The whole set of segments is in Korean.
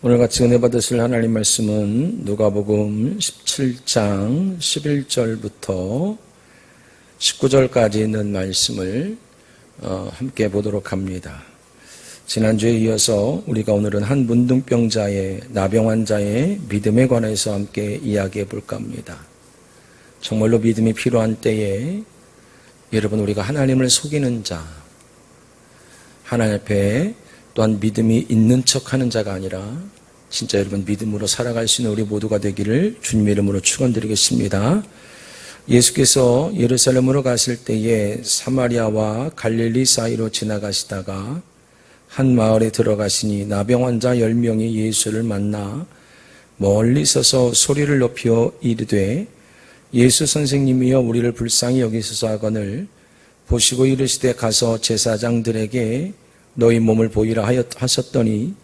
오늘 같이 은혜 받으실 하나님 말씀은 누가복음 17장 11절부터 19절까지 있는 말씀을 함께 보도록 합니다. 지난주에 이어서 우리가 오늘은 한 문둥병자의 나병 환자의 믿음에 관해서 함께 이야기해 볼까 합니다. 정말로 믿음이 필요한 때에 여러분 우리가 하나님을 속이는 자, 하나님 앞에 또한 믿음이 있는 척하는 자가 아니라 진짜 여러분 믿음으로 살아갈 수 있는 우리 모두가 되기를 주님의 이름으로 축원드리겠습니다. 예수께서 예루살렘으로 가실 때에 사마리아와 갈릴리 사이로 지나가시다가 한 마을에 들어가시니 나병 환자 10명이 예수를 만나 멀리 서서 소리를 높여 이르되 예수 선생님이여 우리를 불쌍히 여기소서 하거늘 보시고 이르시되 가서 제사장들에게 너희 몸을 보이라 하셨더니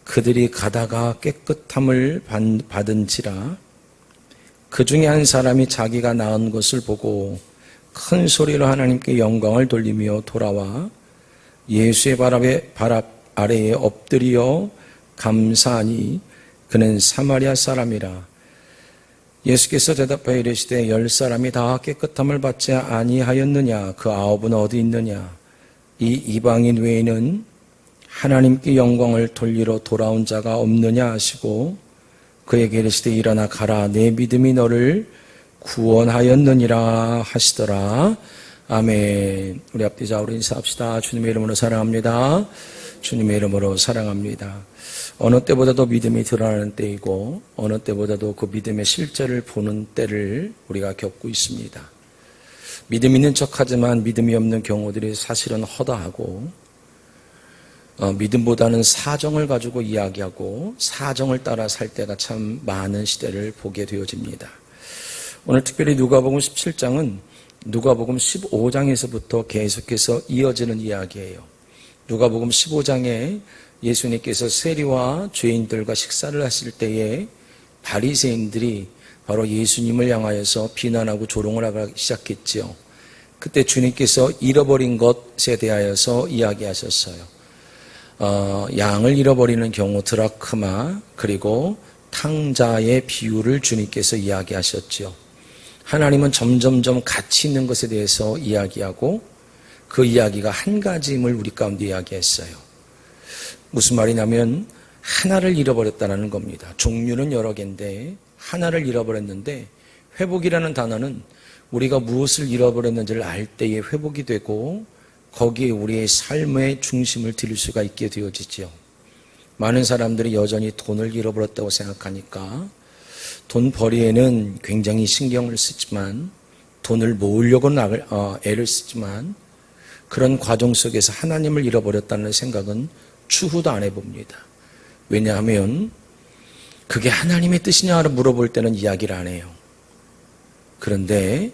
그들이 가다가 깨끗함을 받은지라. 그 중에 한 사람이 자기가 나은 것을 보고 큰 소리로 하나님께 영광을 돌리며 돌아와 예수의 발 아래에 엎드려 감사하니 그는 사마리아 사람이라. 예수께서 대답하여 이르시되 10사람이 다 깨끗함을 받지 아니하였느냐? 그 9은 어디 있느냐? 이 이방인 외에는 하나님께 영광을 돌리러 돌아온 자가 없느냐 하시고 그에게 이르시되 일어나 가라 내 믿음이 너를 구원하였느니라 하시더라. 아멘. 우리 앞뒤자 우리 인사합시다. 주님의 이름으로 사랑합니다. 주님의 이름으로 사랑합니다. 어느 때보다도 믿음이 드러나는 때이고 어느 때보다도 그 믿음의 실제를 보는 때를 우리가 겪고 있습니다. 믿음 있는 척하지만 믿음이 없는 경우들이 사실은 허다하고 믿음보다는 사정을 가지고 이야기하고 사정을 따라 살 때가 참 많은 시대를 보게 되어집니다. 오늘 특별히 누가복음 17장은 누가복음 15장에서부터 계속해서 이어지는 이야기예요. 누가복음 15장에 예수님께서 세리와 죄인들과 식사를 하실 때에 바리새인들이 바로 예수님을 향하여서 비난하고 조롱을 하기 시작했지요. 그때 주님께서 잃어버린 것에 대하여서 이야기하셨어요. 양을 잃어버리는 경우 드라크마 그리고 탕자의 비유를 주님께서 이야기하셨지요. 하나님은 점점점 가치 있는 것에 대해서 이야기하고 그 이야기가 한 가지임을 우리 가운데 이야기했어요. 무슨 말이냐면 하나를 잃어버렸다는 겁니다. 종류는 여러 개인데 하나를 잃어버렸는데 회복이라는 단어는 우리가 무엇을 잃어버렸는지를 알 때에 회복이 되고 거기에 우리의 삶의 중심을 드릴 수가 있게 되어지죠. 많은 사람들이 여전히 돈을 잃어버렸다고 생각하니까 돈 벌이에는 굉장히 신경을 쓰지만 돈을 모으려고는 애를 쓰지만 그런 과정 속에서 하나님을 잃어버렸다는 생각은 추후도 안 해봅니다. 왜냐하면 그게 하나님의 뜻이냐를 물어볼 때는 이야기를 안 해요. 그런데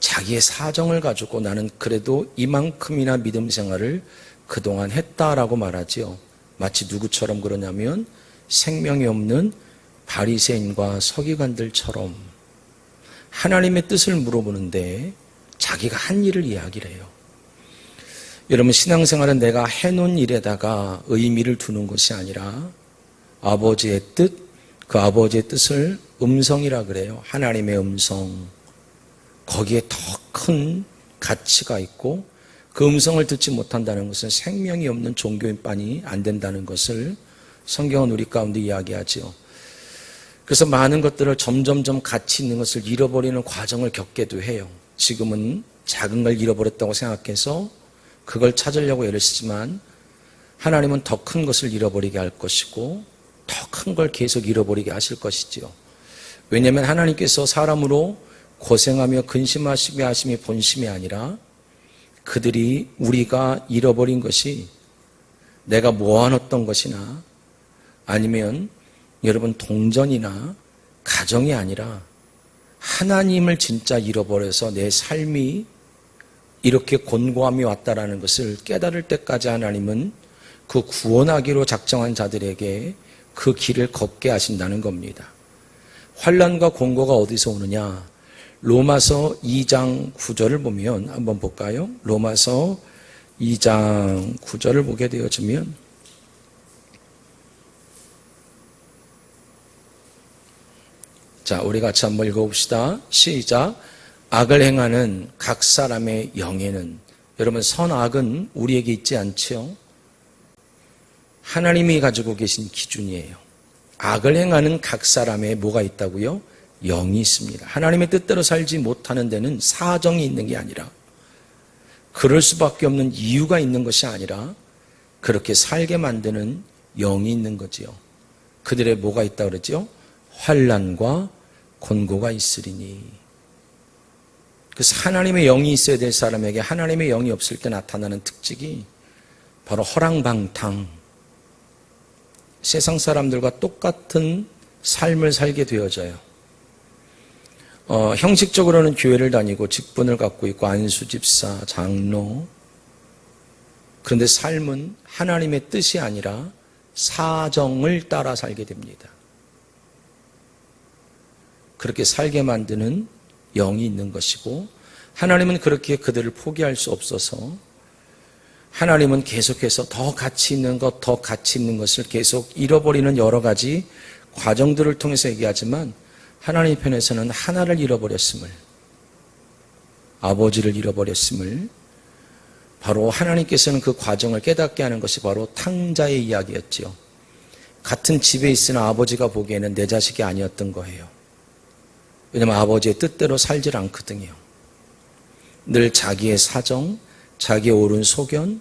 자기의 사정을 가지고 나는 그래도 이만큼이나 믿음 생활을 그동안 했다라고 말하지요. 마치 누구처럼 그러냐면 생명이 없는 바리새인과 서기관들처럼 하나님의 뜻을 물어보는데 자기가 한 일을 이야기를 해요. 여러분 신앙생활은 내가 해놓은 일에다가 의미를 두는 것이 아니라 아버지의 뜻, 그 아버지의 뜻을 음성이라 그래요. 하나님의 음성. 거기에 더 큰 가치가 있고 그 음성을 듣지 못한다는 것은 생명이 없는 종교인반이 안 된다는 것을 성경은 우리 가운데 이야기하지요. 그래서 많은 것들을 점점점 가치 있는 것을 잃어버리는 과정을 겪게도 해요. 지금은 작은 걸 잃어버렸다고 생각해서 그걸 찾으려고 애를 쓰지만 하나님은 더 큰 것을 잃어버리게 할 것이고 더 큰 걸 계속 잃어버리게 하실 것이지요. 왜냐하면 하나님께서 사람으로 고생하며 근심하시게 하심이 본심이 아니라 그들이 우리가 잃어버린 것이 내가 모아놨던 것이나 아니면 여러분 동전이나 가정이 아니라 하나님을 진짜 잃어버려서 내 삶이 이렇게 곤고함이 왔다라는 것을 깨달을 때까지 하나님은 그 구원하기로 작정한 자들에게 그 길을 걷게 하신다는 겁니다. 환난과 곤고가 어디서 오느냐? 로마서 2장 9절을 보면 한번 볼까요? 로마서 2장 9절을 보게 되어지면 자, 우리 같이 한번 읽어봅시다. 시작. 악을 행하는 각 사람의 영에는, 여러분 선악은 우리에게 있지 않죠? 하나님이 가지고 계신 기준이에요. 악을 행하는 각 사람의 뭐가 있다고요? 영이 있습니다. 하나님의 뜻대로 살지 못하는 데는 사정이 있는 게 아니라, 그럴 수밖에 없는 이유가 있는 것이 아니라 그렇게 살게 만드는 영이 있는 거지요. 그들의 뭐가 있다고 그러죠? 환난과 곤고가 있으리니. 그래서 하나님의 영이 있어야 될 사람에게 하나님의 영이 없을 때 나타나는 특징이 바로 허랑방탕, 세상 사람들과 똑같은 삶을 살게 되어져요. 형식적으로는 교회를 다니고 직분을 갖고 있고 안수 집사, 장로. 그런데 삶은 하나님의 뜻이 아니라 사정을 따라 살게 됩니다. 그렇게 살게 만드는 영이 있는 것이고, 하나님은 그렇게 그들을 포기할 수 없어서 하나님은 계속해서 더 가치 있는 것, 더 가치 있는 것을 계속 잃어버리는 여러 가지 과정들을 통해서 얘기하지만, 하나님 편에서는 하나를 잃어버렸음을, 아버지를 잃어버렸음을, 바로 하나님께서는 그 과정을 깨닫게 하는 것이 바로 탕자의 이야기였지요. 같은 집에 있으나 아버지가 보기에는 내 자식이 아니었던 거예요. 왜냐하면 아버지의 뜻대로 살질 않거든요. 늘 자기의 사정, 자기의 옳은 소견,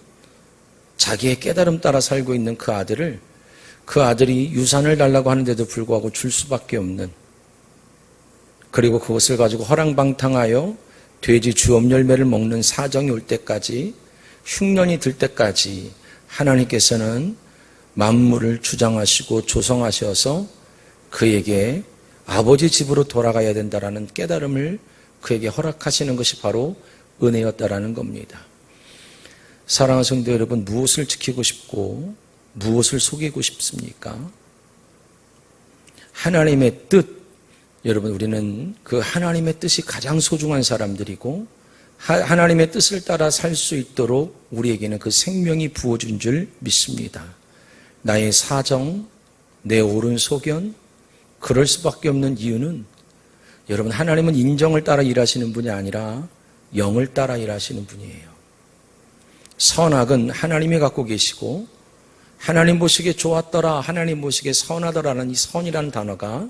자기의 깨달음 따라 살고 있는 그 아들이 유산을 달라고 하는데도 불구하고 줄 수밖에 없는, 그리고 그것을 가지고 허랑방탕하여 돼지 주업 열매를 먹는 사정이 올 때까지, 흉년이 들 때까지 하나님께서는 만물을 주장하시고 조성하셔서 그에게 아버지 집으로 돌아가야 된다라는 깨달음을 그에게 허락하시는 것이 바로 은혜였다라는 겁니다. 사랑하는 성도 여러분, 무엇을 지키고 싶고 무엇을 속이고 싶습니까? 하나님의 뜻, 여러분 우리는 그 하나님의 뜻이 가장 소중한 사람들이고, 하나님의 뜻을 따라 살 수 있도록 우리에게는 그 생명이 부어준 줄 믿습니다. 나의 사정, 내 옳은 소견, 그럴 수밖에 없는 이유는, 여러분 하나님은 인정을 따라 일하시는 분이 아니라 영을 따라 일하시는 분이에요. 선악은 하나님이 갖고 계시고, 하나님 보시기에 좋았더라, 하나님 보시기에 선하더라는 이 선이라는 단어가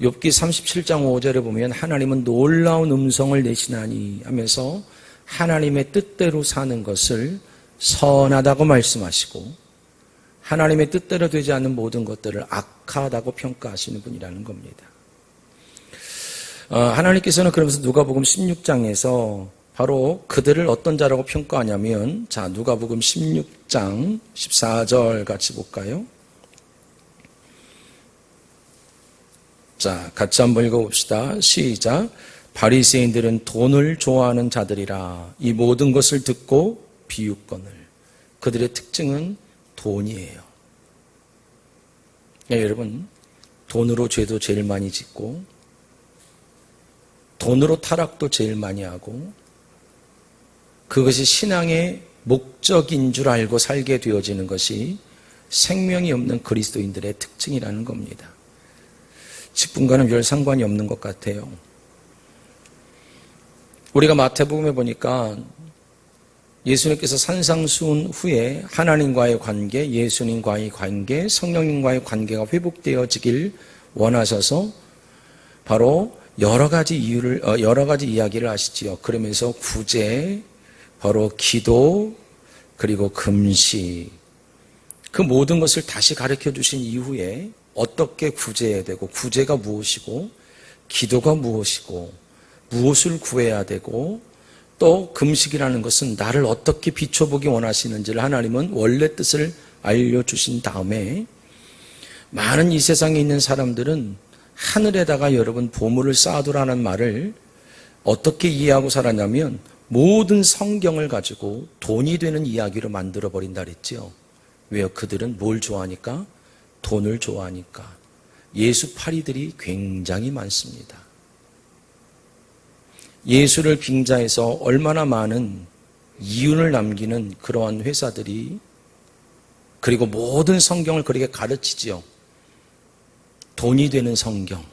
욥기 37장 5절에 보면 하나님은 놀라운 음성을 내시나니 하면서 하나님의 뜻대로 사는 것을 선하다고 말씀하시고, 하나님의 뜻대로 되지 않는 모든 것들을 악하다고 평가하시는 분이라는 겁니다. 하나님께서는 그러면서 누가복음 16장에서 바로 그들을 어떤 자라고 평가하냐면, 자, 누가복음 16장 14절 같이 볼까요? 자, 같이 한번 읽어봅시다. 시작. 바리새인들은 돈을 좋아하는 자들이라 이 모든 것을 듣고 비웃거늘. 그들의 특징은 돈이에요. 여러분, 돈으로 죄도 제일 많이 짓고, 돈으로 타락도 제일 많이 하고, 그것이 신앙의 목적인 줄 알고 살게 되어지는 것이 생명이 없는 그리스도인들의 특징이라는 겁니다. 직분과는 별 상관이 없는 것 같아요. 우리가 마태복음에 보니까 예수님께서 산상수훈 후에 하나님과의 관계, 예수님과의 관계, 성령님과의 관계가 회복되어지길 원하셔서 바로 여러 가지 이야기를 하시지요. 그러면서 구제, 바로 기도, 그리고 금식, 그 모든 것을 다시 가르쳐 주신 이후에 어떻게 구제해야 되고, 구제가 무엇이고, 기도가 무엇이고, 무엇을 구해야 되고, 또 금식이라는 것은 나를 어떻게 비춰보기 원하시는지를 하나님은 원래 뜻을 알려주신 다음에, 많은 이 세상에 있는 사람들은 하늘에다가 여러분 보물을 쌓아두라는 말을 어떻게 이해하고 살았냐면, 모든 성경을 가지고 돈이 되는 이야기로 만들어버린다 그랬죠. 왜요? 그들은 뭘 좋아하니까? 돈을 좋아하니까. 예수 파리들이 굉장히 많습니다. 예수를 빙자해서 얼마나 많은 이윤을 남기는 그러한 회사들이, 그리고 모든 성경을 그렇게 가르치지요. 돈이 되는 성경.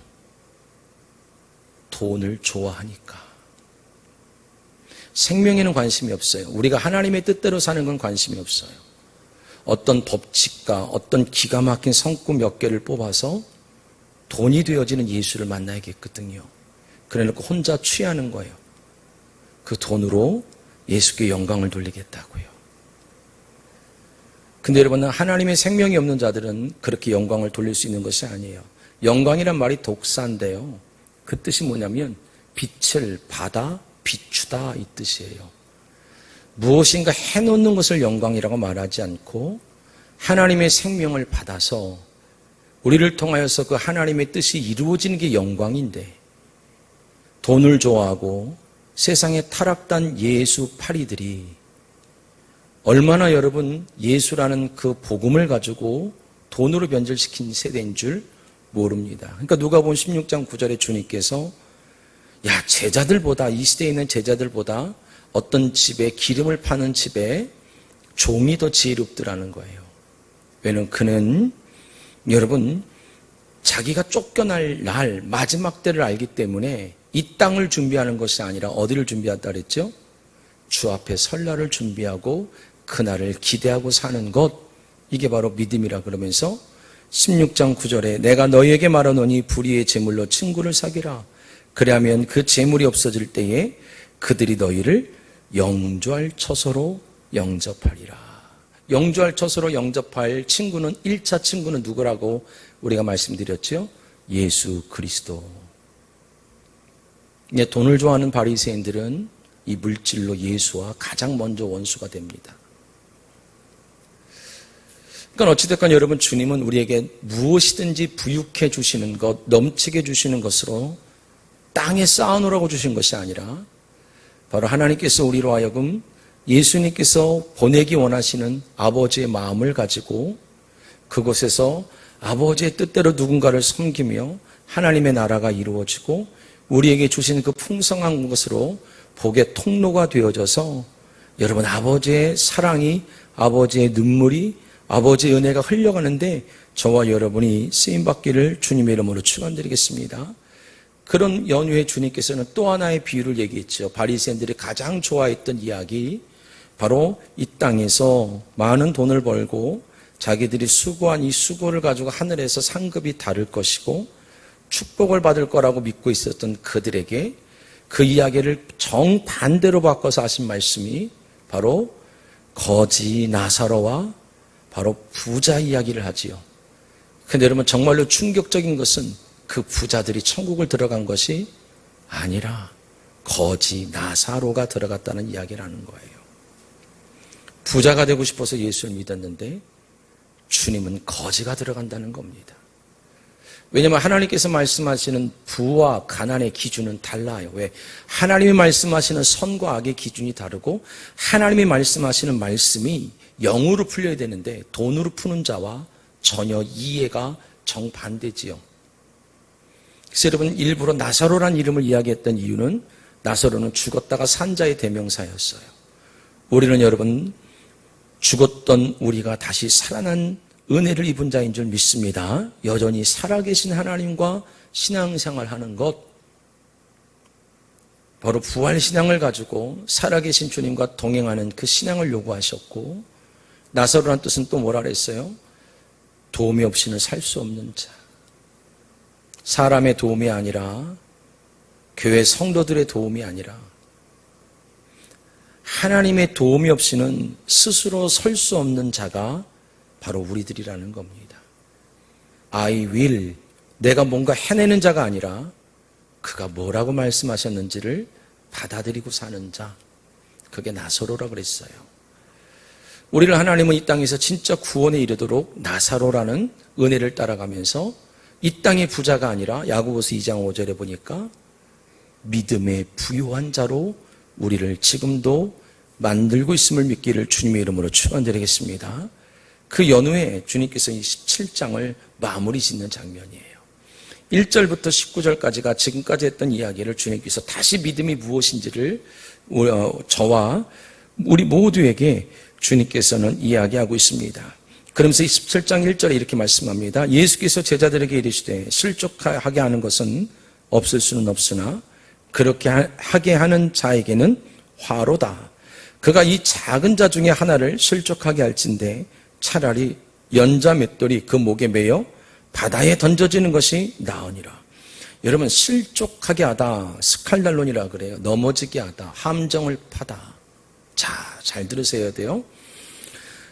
돈을 좋아하니까. 생명에는 관심이 없어요. 우리가 하나님의 뜻대로 사는 건 관심이 없어요. 어떤 법칙과 어떤 기가 막힌 성구 몇 개를 뽑아서 돈이 되어지는 예수를 만나야겠거든요. 그래놓고 혼자 취하는 거예요. 그 돈으로 예수께 영광을 돌리겠다고요. 근데 여러분, 하나님의 생명이 없는 자들은 그렇게 영광을 돌릴 수 있는 것이 아니에요. 영광이란 말이 독사인데요. 그 뜻이 뭐냐면 빛을 받아 비추다 이 뜻이에요. 무엇인가 해놓는 것을 영광이라고 말하지 않고 하나님의 생명을 받아서 우리를 통하여서 그 하나님의 뜻이 이루어지는 게 영광인데, 돈을 좋아하고 세상에 타락단 예수 파리들이 얼마나 여러분 예수라는 그 복음을 가지고 돈으로 변질시킨 세대인 줄 모릅니다. 그러니까 누가복음 16장 9절에 주님께서 제자들보다, 이 시대에 있는 제자들보다 어떤 집에, 기름을 파는 집에 종이 더 지혜롭더라는 거예요. 왜냐하면 그는 여러분 자기가 쫓겨날 날 마지막 때를 알기 때문에 이 땅을 준비하는 것이 아니라 어디를 준비한다 그랬죠? 주 앞에 설 날을 준비하고 그날을 기대하고 사는 것, 이게 바로 믿음이라 그러면서 16장 9절에 내가 너희에게 말하노니 불의의 제물로 친구를 사귀라. 그래야면 그 제물이 없어질 때에 그들이 너희를 영주할 처소로 영접하리라. 영주할 처소로 영접할 친구는 1차 친구는 누구라고 우리가 말씀드렸죠? 예수 그리스도. 돈을 좋아하는 바리새인들은 이 물질로 예수와 가장 먼저 원수가 됩니다. 그러니까 어찌됐건 여러분, 주님은 우리에게 무엇이든지 부유해 주시는 것, 넘치게 주시는 것으로 땅에 쌓아놓으라고 주신 것이 아니라 바로 하나님께서 우리로 하여금 예수님께서 보내기 원하시는 아버지의 마음을 가지고 그곳에서 아버지의 뜻대로 누군가를 섬기며 하나님의 나라가 이루어지고 우리에게 주신 그 풍성한 것으로 복의 통로가 되어져서 여러분, 아버지의 사랑이, 아버지의 눈물이, 아버지의 은혜가 흘러가는데 저와 여러분이 쓰임받기를 주님의 이름으로 축원드리겠습니다. 그런 연후에 주님께서는 또 하나의 비유를 얘기했죠. 바리새인들이 가장 좋아했던 이야기, 바로 이 땅에서 많은 돈을 벌고 자기들이 수고한 이 수고를 가지고 하늘에서 상급이 다를 것이고 축복을 받을 거라고 믿고 있었던 그들에게 그 이야기를 정반대로 바꿔서 하신 말씀이 바로 거지 나사로와 바로 부자 이야기를 하지요. 그런데 여러분, 정말로 충격적인 것은 그 부자들이 천국을 들어간 것이 아니라 거지 나사로가 들어갔다는 이야기를 하는 거예요. 부자가 되고 싶어서 예수를 믿었는데 주님은 거지가 들어간다는 겁니다. 왜냐하면 하나님께서 말씀하시는 부와 가난의 기준은 달라요. 왜? 하나님이 말씀하시는 선과 악의 기준이 다르고 하나님이 말씀하시는 말씀이 영으로 풀려야 되는데 돈으로 푸는 자와 전혀 이해가 정반대지요. 그래서 여러분, 일부러 나사로란 이름을 이야기했던 이유는 나사로는 죽었다가 산 자의 대명사였어요. 우리는 여러분, 죽었던 우리가 다시 살아난 은혜를 입은 자인 줄 믿습니다. 여전히 살아계신 하나님과 신앙생활하는 것, 바로 부활신앙을 가지고 살아계신 주님과 동행하는 그 신앙을 요구하셨고, 나사로란 뜻은 또 뭐라 그랬어요? 도움이 없이는 살 수 없는 자. 사람의 도움이 아니라, 교회 성도들의 도움이 아니라 하나님의 도움이 없이는 스스로 설 수 없는 자가 바로 우리들이라는 겁니다. I will, 내가 뭔가 해내는 자가 아니라 그가 뭐라고 말씀하셨는지를 받아들이고 사는 자, 그게 나사로라 그랬어요. 우리를 하나님은 이 땅에서 진짜 구원에 이르도록 나사로라는 은혜를 따라가면서 이 땅의 부자가 아니라 야고보서 2장 5절에 보니까 믿음의 부유한 자로 우리를 지금도 만들고 있음을 믿기를 주님의 이름으로 축원드리겠습니다. 그 연후에 주님께서 이 17장을 마무리 짓는 장면이에요. 1절부터 19절까지가 지금까지 했던 이야기를 주님께서 다시 믿음이 무엇인지를 저와 우리 모두에게 주님께서는 이야기하고 있습니다. 그러면서 17장 1절에 이렇게 말씀합니다. 예수께서 제자들에게 이르시되 실족하게 하는 것은 없을 수는 없으나 그렇게 하게 하는 자에게는 화로다. 그가 이 작은 자 중에 하나를 실족하게 할진대 차라리 연자 맷돌이 그 목에 매여 바다에 던져지는 것이 나으니라. 여러분, 실족하게 하다, 스칼날론이라 그래요. 넘어지게 하다, 함정을 파다. 자, 잘 들으셔야 돼요.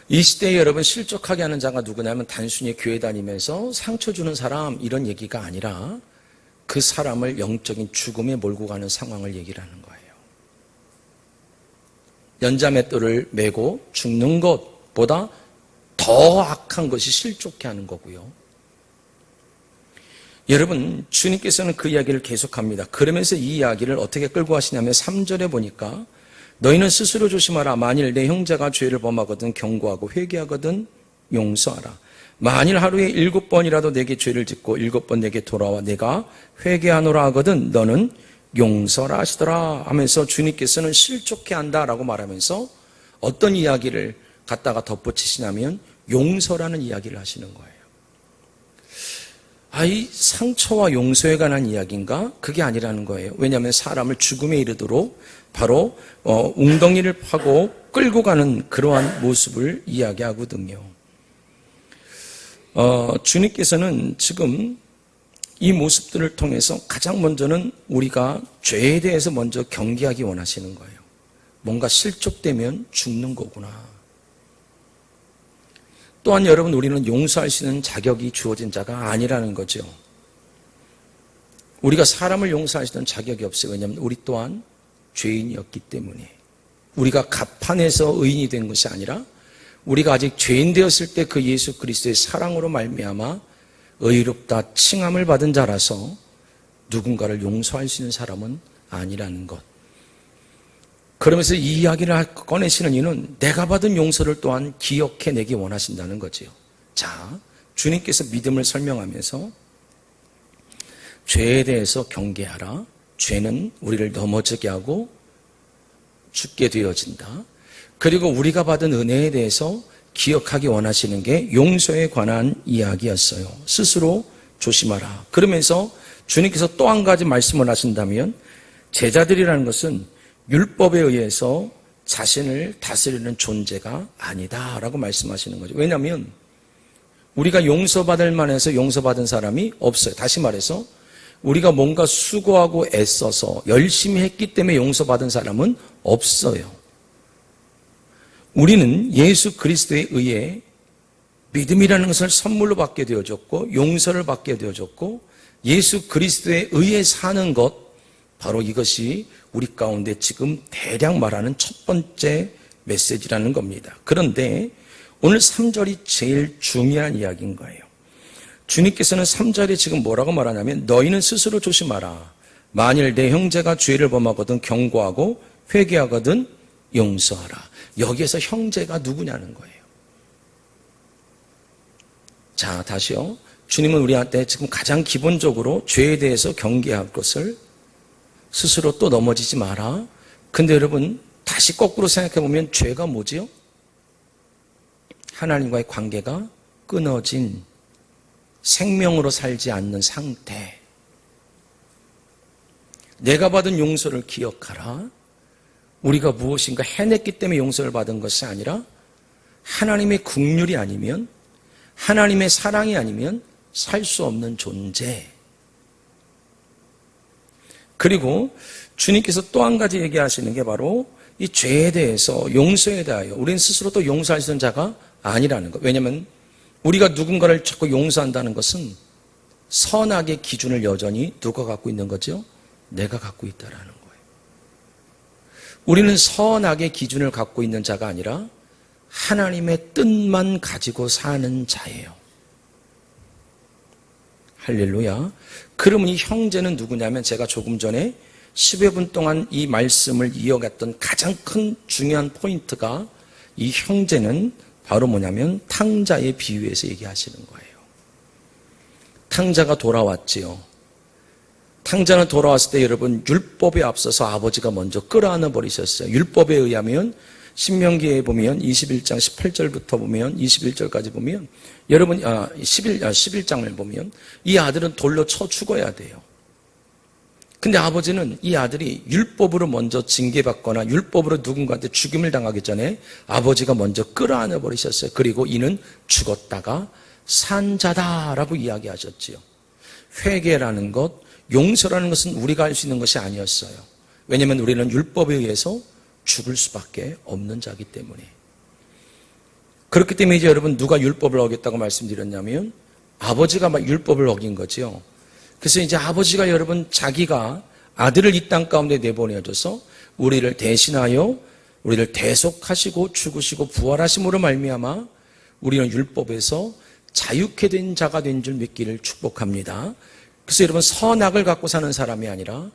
이 시대에 여러분, 실족하게 하는 자가 누구냐면 단순히 교회 다니면서 상처 주는 사람 이런 얘기가 아니라 그 사람을 영적인 죽음에 몰고 가는 상황을 얘기를 하는 거예요. 연자맷돌을 메고 죽는 것보다 더 악한 것이 실족해 하는 거고요. 여러분, 주님께서는 그 이야기를 계속합니다. 그러면서 이 이야기를 어떻게 끌고 가시냐면 3절에 보니까 너희는 스스로 조심하라. 만일 내 형제가 죄를 범하거든 경고하고 회개하거든 용서하라. 만일 하루에 7번이라도 내게 죄를 짓고 7번 내게 돌아와 내가 회개하노라 하거든 너는 용서라 하시더라 하면서 주님께서는 실족해 한다라고 말하면서 어떤 이야기를 갖다가 덧붙이시냐면 용서라는 이야기를 하시는 거예요. 이 상처와 용서에 관한 이야기인가? 그게 아니라는 거예요. 왜냐하면 사람을 죽음에 이르도록 바로 웅덩이를 파고 끌고 가는 그러한 모습을 이야기하거든요. 주님께서는 지금 이 모습들을 통해서 가장 먼저는 우리가 죄에 대해서 먼저 경계하기 원하시는 거예요. 뭔가 실족되면 죽는 거구나. 또한 여러분, 우리는 용서할 수 있는 자격이 주어진 자가 아니라는 거죠. 우리가 사람을 용서할 수 있는 자격이 없어요. 왜냐하면 우리 또한 죄인이었기 때문에. 우리가 가판에서 의인이 된 것이 아니라 우리가 아직 죄인 되었을 때 그 예수 그리스도의 사랑으로 말미암아 의롭다 칭함을 받은 자라서 누군가를 용서할 수 있는 사람은 아니라는 것. 그러면서 이 이야기를 꺼내시는 이유는 내가 받은 용서를 또한 기억해내기 원하신다는 거지요. 자, 주님께서 믿음을 설명하면서 죄에 대해서 경계하라. 죄는 우리를 넘어지게 하고 죽게 되어진다. 그리고 우리가 받은 은혜에 대해서 기억하기 원하시는 게 용서에 관한 이야기였어요. 스스로 조심하라. 그러면서 주님께서 또 한 가지 말씀을 하신다면 제자들이라는 것은 율법에 의해서 자신을 다스리는 존재가 아니다라고 말씀하시는 거죠. 왜냐하면 우리가 용서받을 만해서 용서받은 사람이 없어요. 다시 말해서 우리가 뭔가 수고하고 애써서 열심히 했기 때문에 용서받은 사람은 없어요. 우리는 예수 그리스도에 의해 믿음이라는 것을 선물로 받게 되어졌고 용서를 받게 되어졌고 예수 그리스도에 의해 사는 것, 바로 이것이 우리 가운데 지금 대략 말하는 첫 번째 메시지라는 겁니다. 그런데 오늘 3절이 제일 중요한 이야기인 거예요. 주님께서는 3절에 지금 뭐라고 말하냐면 너희는 스스로 조심하라. 만일 내 형제가 죄를 범하거든 경고하고 회개하거든 용서하라. 여기에서 형제가 누구냐는 거예요. 자, 다시요. 주님은 우리한테 지금 가장 기본적으로 죄에 대해서 경계할 것을 스스로 또 넘어지지 마라. 근데 여러분, 다시 거꾸로 생각해 보면 죄가 뭐지요? 하나님과의 관계가 끊어진 생명으로 살지 않는 상태. 내가 받은 용서를 기억하라. 우리가 무엇인가 해냈기 때문에 용서를 받은 것이 아니라 하나님의 긍휼이 아니면, 하나님의 사랑이 아니면 살 수 없는 존재. 그리고 주님께서 또 한 가지 얘기하시는 게 바로 이 죄에 대해서, 용서에 대하여 우리는 스스로 또 용서할 수 있는 자가 아니라는 것. 왜냐하면 우리가 누군가를 자꾸 용서한다는 것은 선악의 기준을 여전히 누가 갖고 있는 거죠? 내가 갖고 있다라는 거예요. 우리는 선악의 기준을 갖고 있는 자가 아니라 하나님의 뜻만 가지고 사는 자예요. 할렐루야. 그러면 이 형제는 누구냐면 제가 조금 전에 10여 분 동안 이 말씀을 이어갔던 가장 큰 중요한 포인트가 이 형제는 바로 뭐냐면 탕자의 비유에서 얘기하시는 거예요. 탕자가 돌아왔지요. 탕자는 돌아왔을 때 여러분 율법에 앞서서 아버지가 먼저 끌어안아 버리셨어요. 율법에 의하면 신명기에 보면 21장 18절부터 보면 21절까지 보면 여러분 11장을 보면 이 아들은 돌로 쳐 죽어야 돼요. 근데 아버지는 이 아들이 율법으로 먼저 징계받거나 율법으로 누군가한테 죽임을 당하기 전에 아버지가 먼저 끌어안아 버리셨어요. 그리고 이는 죽었다가 산 자다라고 이야기하셨지요. 회개라는 것, 용서라는 것은 우리가 할 수 있는 것이 아니었어요. 왜냐하면 우리는 율법에 의해서 죽을 수밖에 없는 자이기 때문에. 그렇기 때문에 이제 여러분, 누가 율법을 어겼다고 말씀드렸냐면 아버지가 막 율법을 어긴 거지요. 그래서 이제 아버지가 여러분, 자기가 아들을 이 땅 가운데 내보내줘서 우리를 대신하여 우리를 대속하시고 죽으시고 부활하심으로 말미암아 우리는 율법에서 자유케 된 자가 된 줄 믿기를 축복합니다. 그래서 여러분, 선악을 갖고 사는 사람이 아니라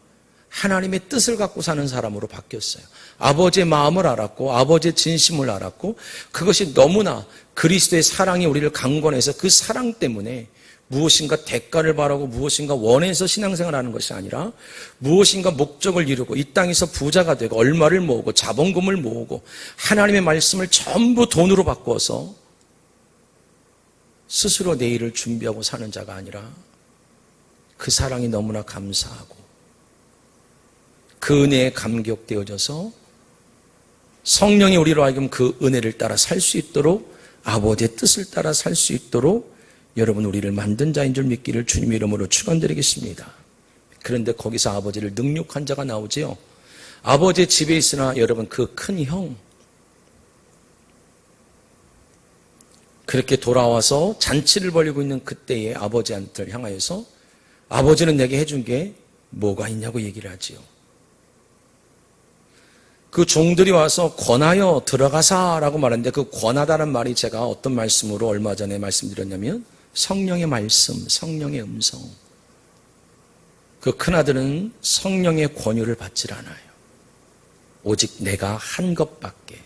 하나님의 뜻을 갖고 사는 사람으로 바뀌었어요. 아버지의 마음을 알았고 아버지의 진심을 알았고, 그것이 너무나 그리스도의 사랑이 우리를 강권해서 그 사랑 때문에 무엇인가 대가를 바라고 무엇인가 원해서 신앙생활하는 것이 아니라 무엇인가 목적을 이루고 이 땅에서 부자가 되고 얼마를 모으고 자본금을 모으고 하나님의 말씀을 전부 돈으로 바꿔서 스스로 내일을 준비하고 사는 자가 아니라 그 사랑이 너무나 감사하고 그 은혜에 감격되어져서 성령이 우리로 하여금 그 은혜를 따라 살 수 있도록, 아버지의 뜻을 따라 살 수 있도록 여러분, 우리를 만든 자인 줄 믿기를 주님 이름으로 축원드리겠습니다. 그런데 거기서 아버지를 능욕한 자가 나오지요. 아버지의 집에 있으나 여러분, 그 큰 형, 그렇게 돌아와서 잔치를 벌이고 있는 그때의 아버지한테 향하여서 아버지는 내게 해준 게 뭐가 있냐고 얘기를 하지요. 그 종들이 와서 권하여 들어가사라고 말하는데, 그 권하다는 말이 제가 어떤 말씀으로 얼마 전에 말씀드렸냐면 성령의 말씀, 성령의 음성. 그 큰아들은 성령의 권유를 받질 않아요. 오직 내가 한 것밖에.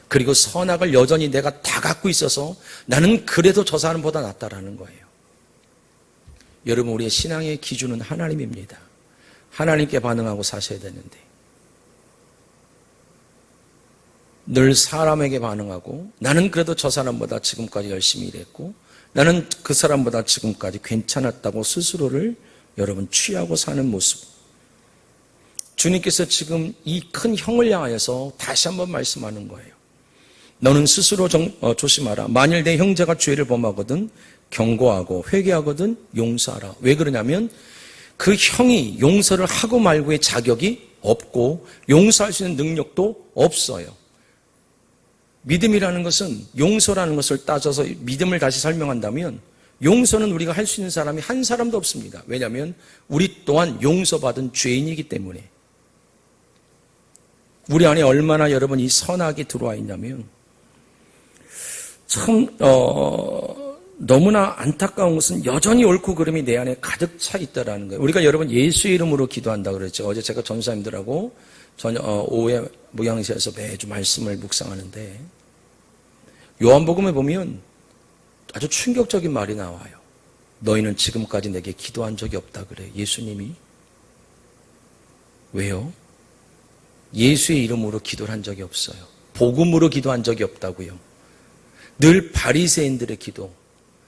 그리고 선악을 여전히 내가 다 갖고 있어서 나는 그래도 저 사람보다 낫다라는 거예요. 여러분, 우리의 신앙의 기준은 하나님입니다. 하나님께 반응하고 사셔야 되는데 늘 사람에게 반응하고, 나는 그래도 저 사람보다 지금까지 열심히 일했고 나는 그 사람보다 지금까지 괜찮았다고 스스로를 여러분 취하고 사는 모습. 주님께서 지금 이 큰 형을 향하여서 다시 한번 말씀하는 거예요. 너는 스스로 조심하라. 만일 내 형제가 죄를 범하거든 경고하고 회개하거든 용서하라. 왜 그러냐면 그 형이 용서를 하고 말고의 자격이 없고 용서할 수 있는 능력도 없어요. 믿음이라는 것은, 용서라는 것을 따져서 믿음을 다시 설명한다면 용서는 우리가 할 수 있는 사람이 한 사람도 없습니다. 왜냐하면 우리 또한 용서받은 죄인이기 때문에. 우리 안에 얼마나 여러분 이 선악이 들어와 있냐면 참 너무나 안타까운 것은 여전히 옳고 그름이 내 안에 가득 차 있다라는 거예요. 우리가 여러분 예수의 이름으로 기도한다 그랬죠. 어제 제가 전사님들하고 오후에 무양시에서 매주 말씀을 묵상하는데, 요한복음에 보면 아주 충격적인 말이 나와요. 너희는 지금까지 내게 기도한 적이 없다 그래, 예수님이. 왜요? 예수의 이름으로 기도를 한 적이 없어요. 복음으로 기도한 적이 없다고요. 늘 바리새인들의 기도.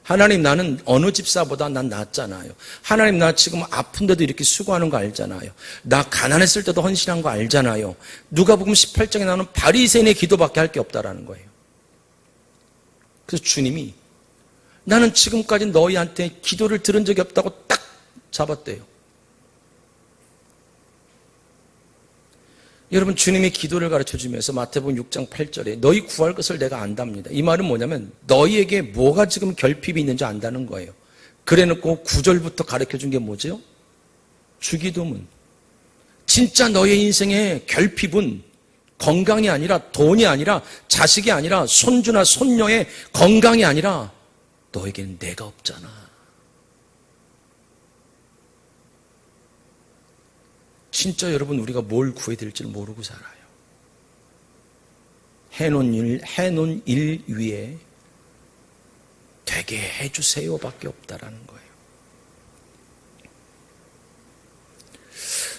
하나님, 나는 어느 집사보다 난 낫잖아요. 하나님, 나 지금 아픈데도 이렇게 수고하는 거 알잖아요. 나 가난했을 때도 헌신한 거 알잖아요. 누가복음 18장에 나오는 바리새인의 기도밖에 할 게 없다라는 거예요. 그래서 주님이 나는 지금까지 너희한테 기도를 들은 적이 없다고 딱 잡았대요. 여러분, 주님이 기도를 가르쳐주면서 마태복음 6장 8절에 너희 구할 것을 내가 안답니다. 이 말은 뭐냐면 너희에게 뭐가 지금 결핍이 있는지 안다는 거예요. 그래놓고 9절부터 가르쳐준 게 뭐죠? 주기도문. 진짜 너의 인생의 결핍은 건강이 아니라, 돈이 아니라, 자식이 아니라, 손주나 손녀의 건강이 아니라 너에게는 내가 없잖아. 진짜 여러분, 우리가 뭘 구해야 될지 모르고 살아요. 해놓은 일 위에 되게 해주세요 밖에 없다라는 거예요.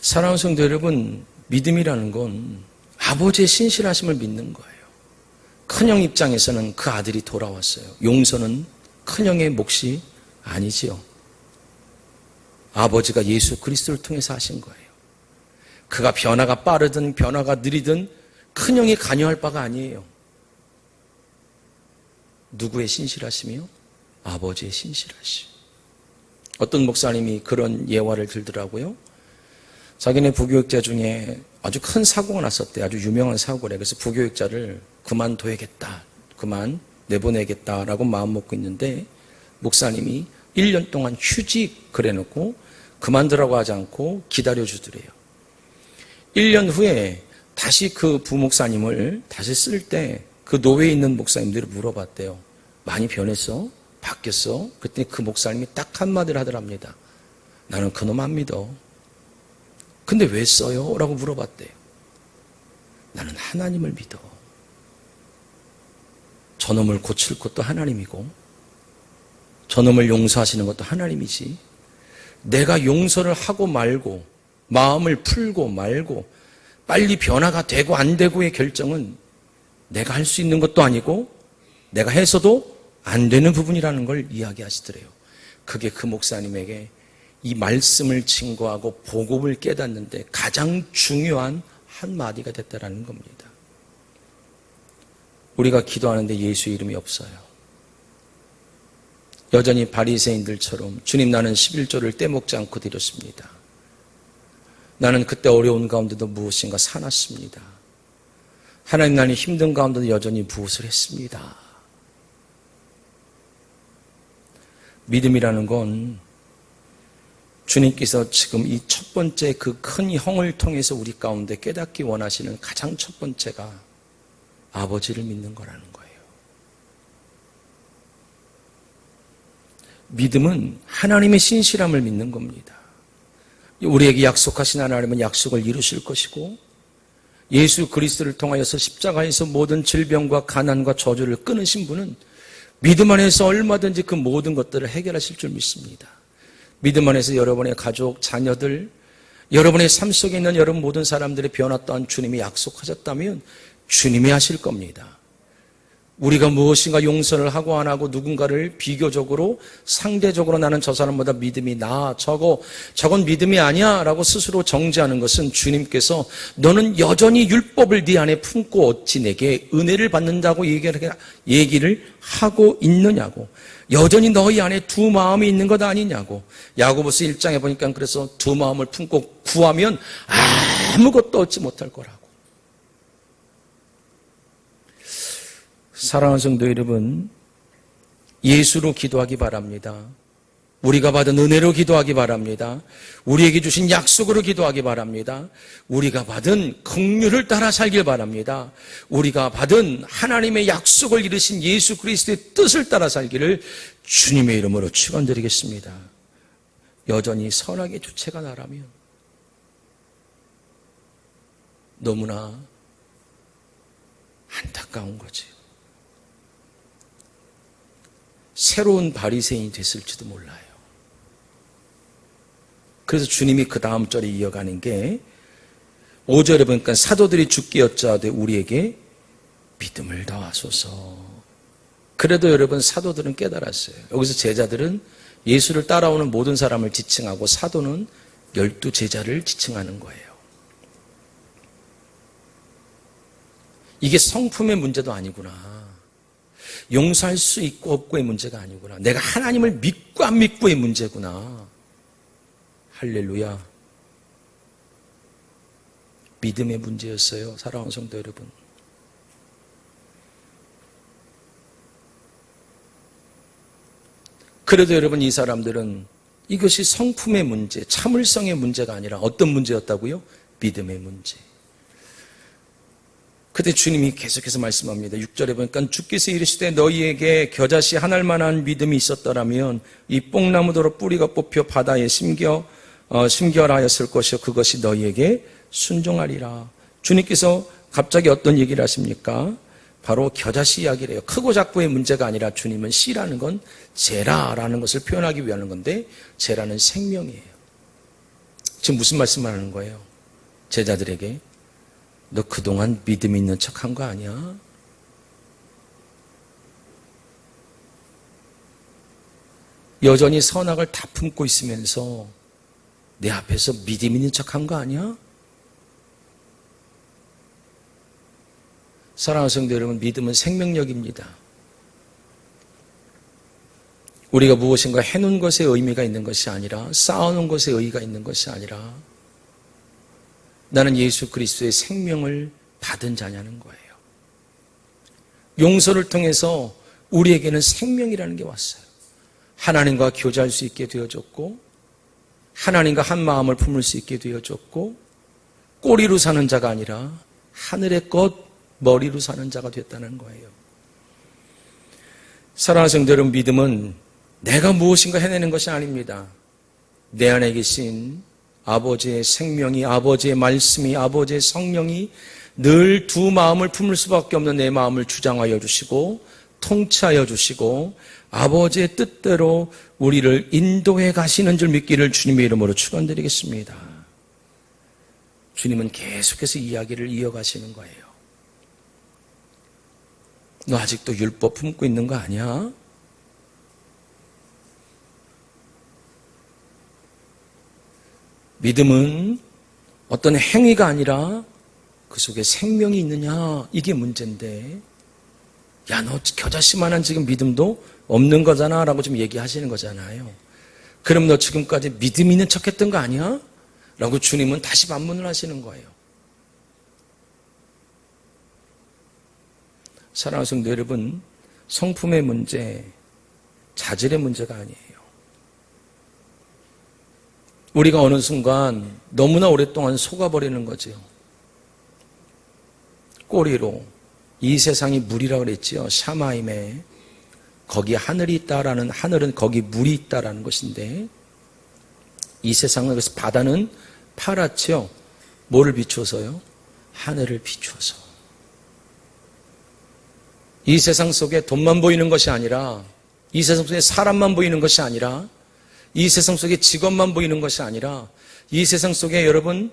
사랑하는 성도 여러분, 믿음이라는 건 아버지의 신실하심을 믿는 거예요. 큰형 입장에서는 그 아들이 돌아왔어요. 용서는 큰형의 몫이 아니지요. 아버지가 예수 그리스도를 통해서 하신 거예요. 그가 변화가 빠르든 변화가 느리든 큰형이 관여할 바가 아니에요. 누구의 신실하심이요? 아버지의 신실하심. 어떤 목사님이 그런 예화를 들더라고요. 자기네 부교육자 중에 아주 큰 사고가 났었대. 아주 유명한 사고래. 그래서 부교육자를 그만둬야겠다. 그만 내보내겠다라고 마음먹고 있는데 목사님이 1년 동안 휴직 그래놓고 그만두라고 하지 않고 기다려주더래요. 1년 후에 다시 그 부목사님을 다시 쓸 때 그 노회에 있는 목사님들이 물어봤대요. 많이 변했어? 바뀌었어? 그랬더니 그 목사님이 딱 한마디를 하더랍니다. 나는 그놈 안 믿어. 근데 왜 써요? 라고 물어봤대요. 나는 하나님을 믿어. 저놈을 고칠 것도 하나님이고 저놈을 용서하시는 것도 하나님이지. 내가 용서를 하고 말고 마음을 풀고 말고 빨리 변화가 되고 안 되고의 결정은 내가 할 수 있는 것도 아니고 내가 해서도 안 되는 부분이라는 걸 이야기하시더래요. 그게 그 목사님에게 이 말씀을 증거하고 복음을 깨닫는데 가장 중요한 한마디가 됐다라는 겁니다. 우리가 기도하는데 예수의 이름이 없어요. 여전히 바리새인들처럼 주님 나는 11조를 떼먹지 않고 드렸습니다. 나는 그때 어려운 가운데도 무엇인가 사놨습니다. 하나님 나는 힘든 가운데도 여전히 무엇을 했습니다. 믿음이라는 건 주님께서 지금 이 첫 번째 그 큰 형을 통해서 우리 가운데 깨닫기 원하시는 가장 첫 번째가 아버지를 믿는 거라는 거예요. 믿음은 하나님의 신실함을 믿는 겁니다. 우리에게 약속하신 하나님은 약속을 이루실 것이고 예수 그리스도를 통하여서 십자가에서 모든 질병과 가난과 저주를 끊으신 분은 믿음 안에서 얼마든지 그 모든 것들을 해결하실 줄 믿습니다. 믿음 안에서 여러분의 가족, 자녀들, 여러분의 삶 속에 있는 여러분 모든 사람들의 변화 또한 주님이 약속하셨다면 주님이 하실 겁니다. 우리가 무엇인가 용서를 하고 안 하고 누군가를 비교적으로 상대적으로 나는 저 사람보다 믿음이 나아 저건 믿음이 아니야 라고 스스로 정죄하는 것은 주님께서 너는 여전히 율법을 네 안에 품고 어찌 내게 은혜를 받는다고 얘기를 하고 있느냐고, 여전히 너희 안에 두 마음이 있는 것 아니냐고. 야고보서 1장에 보니까 그래서 두 마음을 품고 구하면 아무것도 얻지 못할 거라고. 사랑하는 성도 여러분, 예수로 기도하기 바랍니다. 우리가 받은 은혜로 기도하기 바랍니다. 우리에게 주신 약속으로 기도하기 바랍니다. 우리가 받은 긍휼을 따라 살길 바랍니다. 우리가 받은 하나님의 약속을 이루신 예수 그리스도의 뜻을 따라 살기를 주님의 이름으로 축원드리겠습니다. 여전히 선악의 주체가 나라면 너무나 안타까운 거지요. 새로운 바리새인이 됐을지도 몰라요. 그래서 주님이 그 다음 절에 이어가는 게 5절에 보니까 사도들이 죽게 여짜되 우리에게 믿음을 더하소서. 그래도 여러분 사도들은 깨달았어요. 여기서 제자들은 예수를 따라오는 모든 사람을 지칭하고 사도는 12제자를 지칭하는 거예요. 이게 성품의 문제도 아니구나. 용서할 수 있고 없고의 문제가 아니구나. 내가 하나님을 믿고 안 믿고의 문제구나. 할렐루야. 믿음의 문제였어요. 사랑하는 성도 여러분. 그래도 여러분 이 사람들은 이것이 성품의 문제, 참을성의 문제가 아니라 어떤 문제였다고요? 믿음의 문제. 그때 주님이 계속해서 말씀합니다. 6절에 보니까 주께서 이르시되 너희에게 겨자씨 한 알만한 믿음이 있었더라면 이 뽕나무도로 뿌리가 뽑혀 바다에 심결하였을 것이요 그것이 너희에게 순종하리라. 주님께서 갑자기 어떤 얘기를 하십니까? 바로 겨자씨 이야기를 해요. 크고 작고의 문제가 아니라 주님은 씨라는 건 제라라는 것을 표현하기 위한 건데 제라는 생명이에요. 지금 무슨 말씀을 하는 거예요? 제자들에게 너 그동안 믿음 있는 척 한 거 아니야? 여전히 선악을 다 품고 있으면서 내 앞에서 믿음 있는 척 한 거 아니야? 사랑하는 성도 여러분, 믿음은 생명력입니다. 우리가 무엇인가 해놓은 것에 의미가 있는 것이 아니라, 쌓아놓은 것에 의의가 있는 것이 아니라, 나는 예수 그리스도의 생명을 받은 자냐는 거예요. 용서를 통해서 우리에게는 생명이라는 게 왔어요. 하나님과 교제할 수 있게 되어졌고, 하나님과 한 마음을 품을 수 있게 되어졌고, 꼬리로 사는 자가 아니라 하늘의 것 머리로 사는 자가 됐다는 거예요. 사랑하는 성도 여러분, 믿음은 내가 무엇인가 해내는 것이 아닙니다. 내 안에 계신 아버지의 생명이, 아버지의 말씀이, 아버지의 성령이 늘 두 마음을 품을 수밖에 없는 내 마음을 주장하여 주시고 통치하여 주시고 아버지의 뜻대로 우리를 인도해 가시는 줄 믿기를 주님의 이름으로 축원드리겠습니다. 주님은 계속해서 이야기를 이어가시는 거예요. 너 아직도 율법 품고 있는 거 아니야? 믿음은 어떤 행위가 아니라 그 속에 생명이 있느냐, 이게 문제인데, 야, 너 겨자씨만한 지금 믿음도 없는 거잖아 라고 좀 얘기하시는 거잖아요. 그럼 너 지금까지 믿음 있는 척 했던 거 아니야? 라고 주님은 다시 반문을 하시는 거예요. 사랑하는 성도 여러분, 성품의 문제, 자질의 문제가 아니에요. 우리가 어느 순간 너무나 오랫동안 속아버리는 거죠. 꼬리로. 이 세상이 물이라고 그랬지요. 샤마임에. 거기 하늘이 있다라는, 하늘은 거기 물이 있다라는 것인데, 이 세상은, 그래서 바다는 파랗지요. 뭐를 비추어서요? 하늘을 비추어서. 이 세상 속에 돈만 보이는 것이 아니라, 이 세상 속에 사람만 보이는 것이 아니라, 이 세상 속에 직업만 보이는 것이 아니라, 이 세상 속에 여러분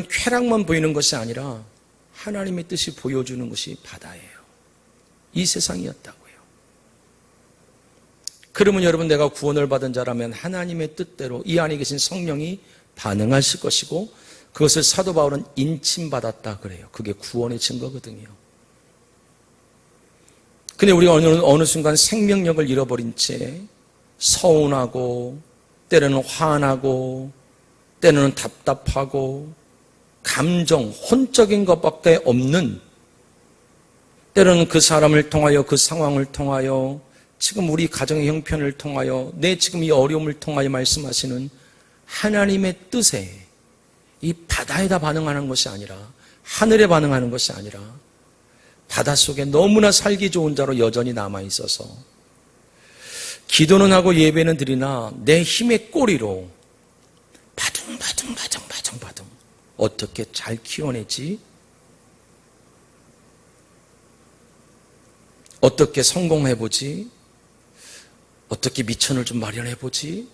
쾌락만 보이는 것이 아니라 하나님의 뜻이 보여주는 것이 바다예요. 이 세상이었다고요. 그러면 여러분, 내가 구원을 받은 자라면 하나님의 뜻대로 이 안에 계신 성령이 반응하실 것이고, 그것을 사도 바울은 인침받았다 그래요. 그게 구원의 증거거든요. 근데 우리가 어느 순간 생명력을 잃어버린 채 서운하고, 때로는 화나고, 때로는 답답하고, 감정, 혼적인 것밖에 없는, 때로는 그 사람을 통하여, 그 상황을 통하여, 지금 우리 가정의 형편을 통하여, 내 지금 이 어려움을 통하여 말씀하시는 하나님의 뜻에 이 바다에다 반응하는 것이 아니라, 하늘에 반응하는 것이 아니라, 바닷속에 너무나 살기 좋은 자로 여전히 남아있어서 기도는 하고 예배는 드리나 내 힘의 꼬리로 바둥바둥 어떻게 잘 키워내지? 어떻게 성공해보지? 어떻게 미천을 좀 마련해보지?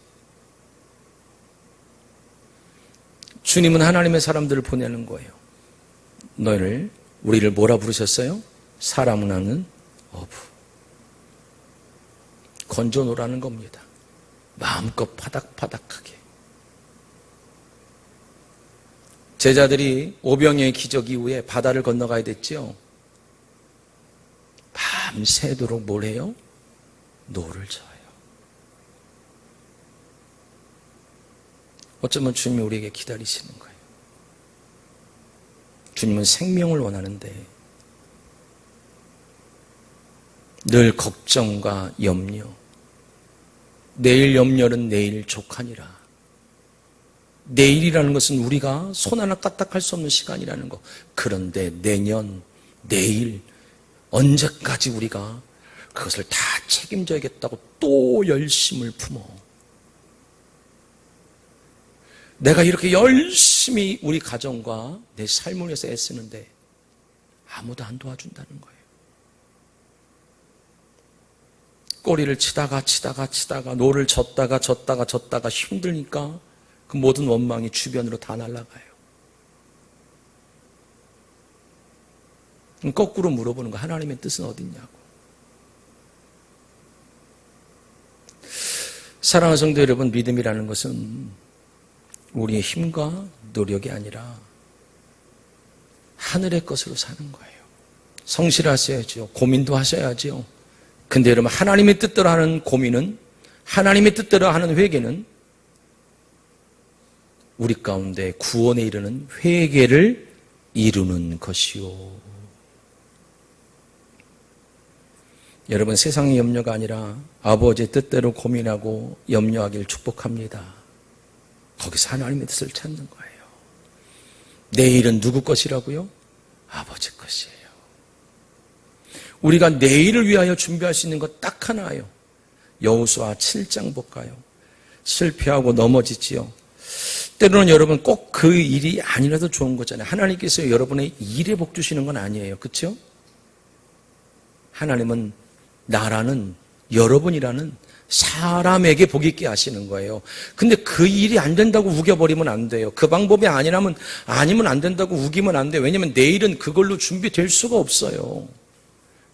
주님은 하나님의 사람들을 보내는 거예요. 우리를 뭐라 부르셨어요? 사랑하는 어부. 건져놓으라는 겁니다. 마음껏 파닥파닥하게. 제자들이 오병이어의 기적 이후에 바다를 건너가야 됐죠. 밤새도록 뭘 해요? 노를 저어요. 어쩌면 주님이 우리에게 기다리시는 거예요. 주님은 생명을 원하는데 늘 걱정과 염려, 내일 염려는 내일 족하니라. 내일이라는 것은 우리가 손 하나 까딱할 수 없는 시간이라는 거. 그런데 내년, 내일, 언제까지 우리가 그것을 다 책임져야겠다고 또 열심을 품어. 내가 이렇게 열심히 우리 가정과 내 삶을 위해서 애쓰는데 아무도 안 도와준다는 거예요. 꼬리를 치다가 노를 젓다가 힘드니까 그 모든 원망이 주변으로 다 날아가요. 거꾸로 물어보는 거, 하나님의 뜻은 어딨냐고. 사랑하는 성도 여러분, 믿음이라는 것은 우리의 힘과 노력이 아니라 하늘의 것으로 사는 거예요. 성실하셔야죠. 고민도 하셔야죠. 근데 여러분, 하나님의 뜻대로 하는 고민은, 하나님의 뜻대로 하는 회개는 우리 가운데 구원에 이르는 회개를 이루는 것이요. 여러분, 세상의 염려가 아니라 아버지의 뜻대로 고민하고 염려하기를 축복합니다. 거기서 하나님의 뜻을 찾는 거예요. 내일은 누구 것이라고요? 아버지 것이에요. 우리가 내일을 위하여 준비할 수 있는 것 딱 하나예요. 여호수아 7장 볼까요? 실패하고 넘어지지요. 때로는 여러분 꼭 그 일이 아니라도 좋은 거잖아요. 하나님께서 여러분의 일에 복 주시는 건 아니에요. 그렇죠? 하나님은 나라는, 여러분이라는 사람에게 복 있게 하시는 거예요. 근데 그 일이 안 된다고 우겨버리면 안 돼요. 그 방법이 아니면 안 된다고 우기면 안 돼요. 왜냐하면 내일은 그걸로 준비될 수가 없어요.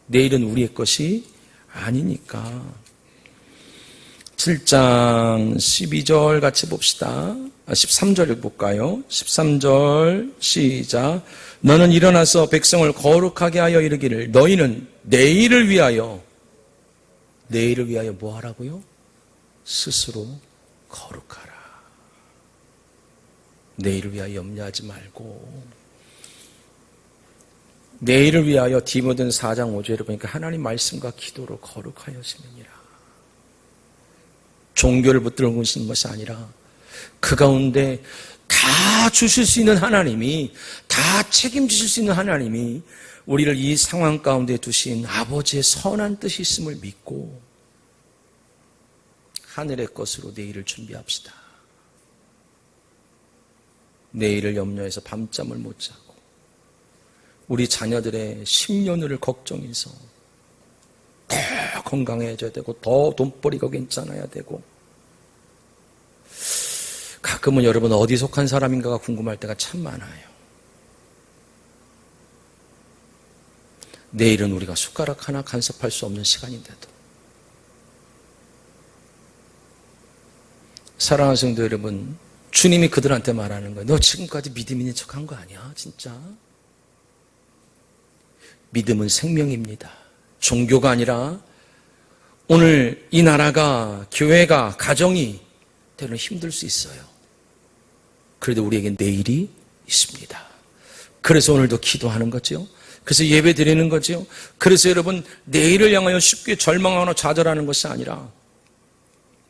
내일은 우리의 것이 아니니까. 7장 12절 같이 봅시다. 13절 볼까요? 13절 시작. 너는 일어나서 백성을 거룩하게 하여 이르기를 너희는 내일을 위하여 뭐 하라고요? 스스로 거룩하라. 내일을 위하여 염려하지 말고, 내일을 위하여 디모데 4장 5절에 보니까 하나님 말씀과 기도로 거룩하여지느니라. 종교를 붙들고 계시는 것이 아니라 그 가운데 다 주실 수 있는 하나님이, 다 책임지실 수 있는 하나님이 우리를 이 상황 가운데 두신 아버지의 선한 뜻이 있음을 믿고 하늘의 것으로 내일을 준비합시다. 내일을 염려해서 밤잠을 못 자고 우리 자녀들의 10년을 걱정해서 더 건강해져야 되고 더 돈벌이가 괜찮아야 되고, 가끔은 여러분 어디 속한 사람인가가 궁금할 때가 참 많아요. 내일은 우리가 숟가락 하나 간섭할 수 없는 시간인데도. 사랑하는 성도 여러분, 주님이 그들한테 말하는 거예요. 너 지금까지 믿음 있는 척한 거 아니야? 진짜? 믿음은 생명입니다. 종교가 아니라 오늘 이 나라가, 교회가, 가정이 때로는 힘들 수 있어요. 그래도 우리에겐 내일이 있습니다. 그래서 오늘도 기도하는 거죠. 그래서 예배 드리는 거죠. 그래서 여러분, 내일을 향하여 쉽게 절망하거나 좌절하는 것이 아니라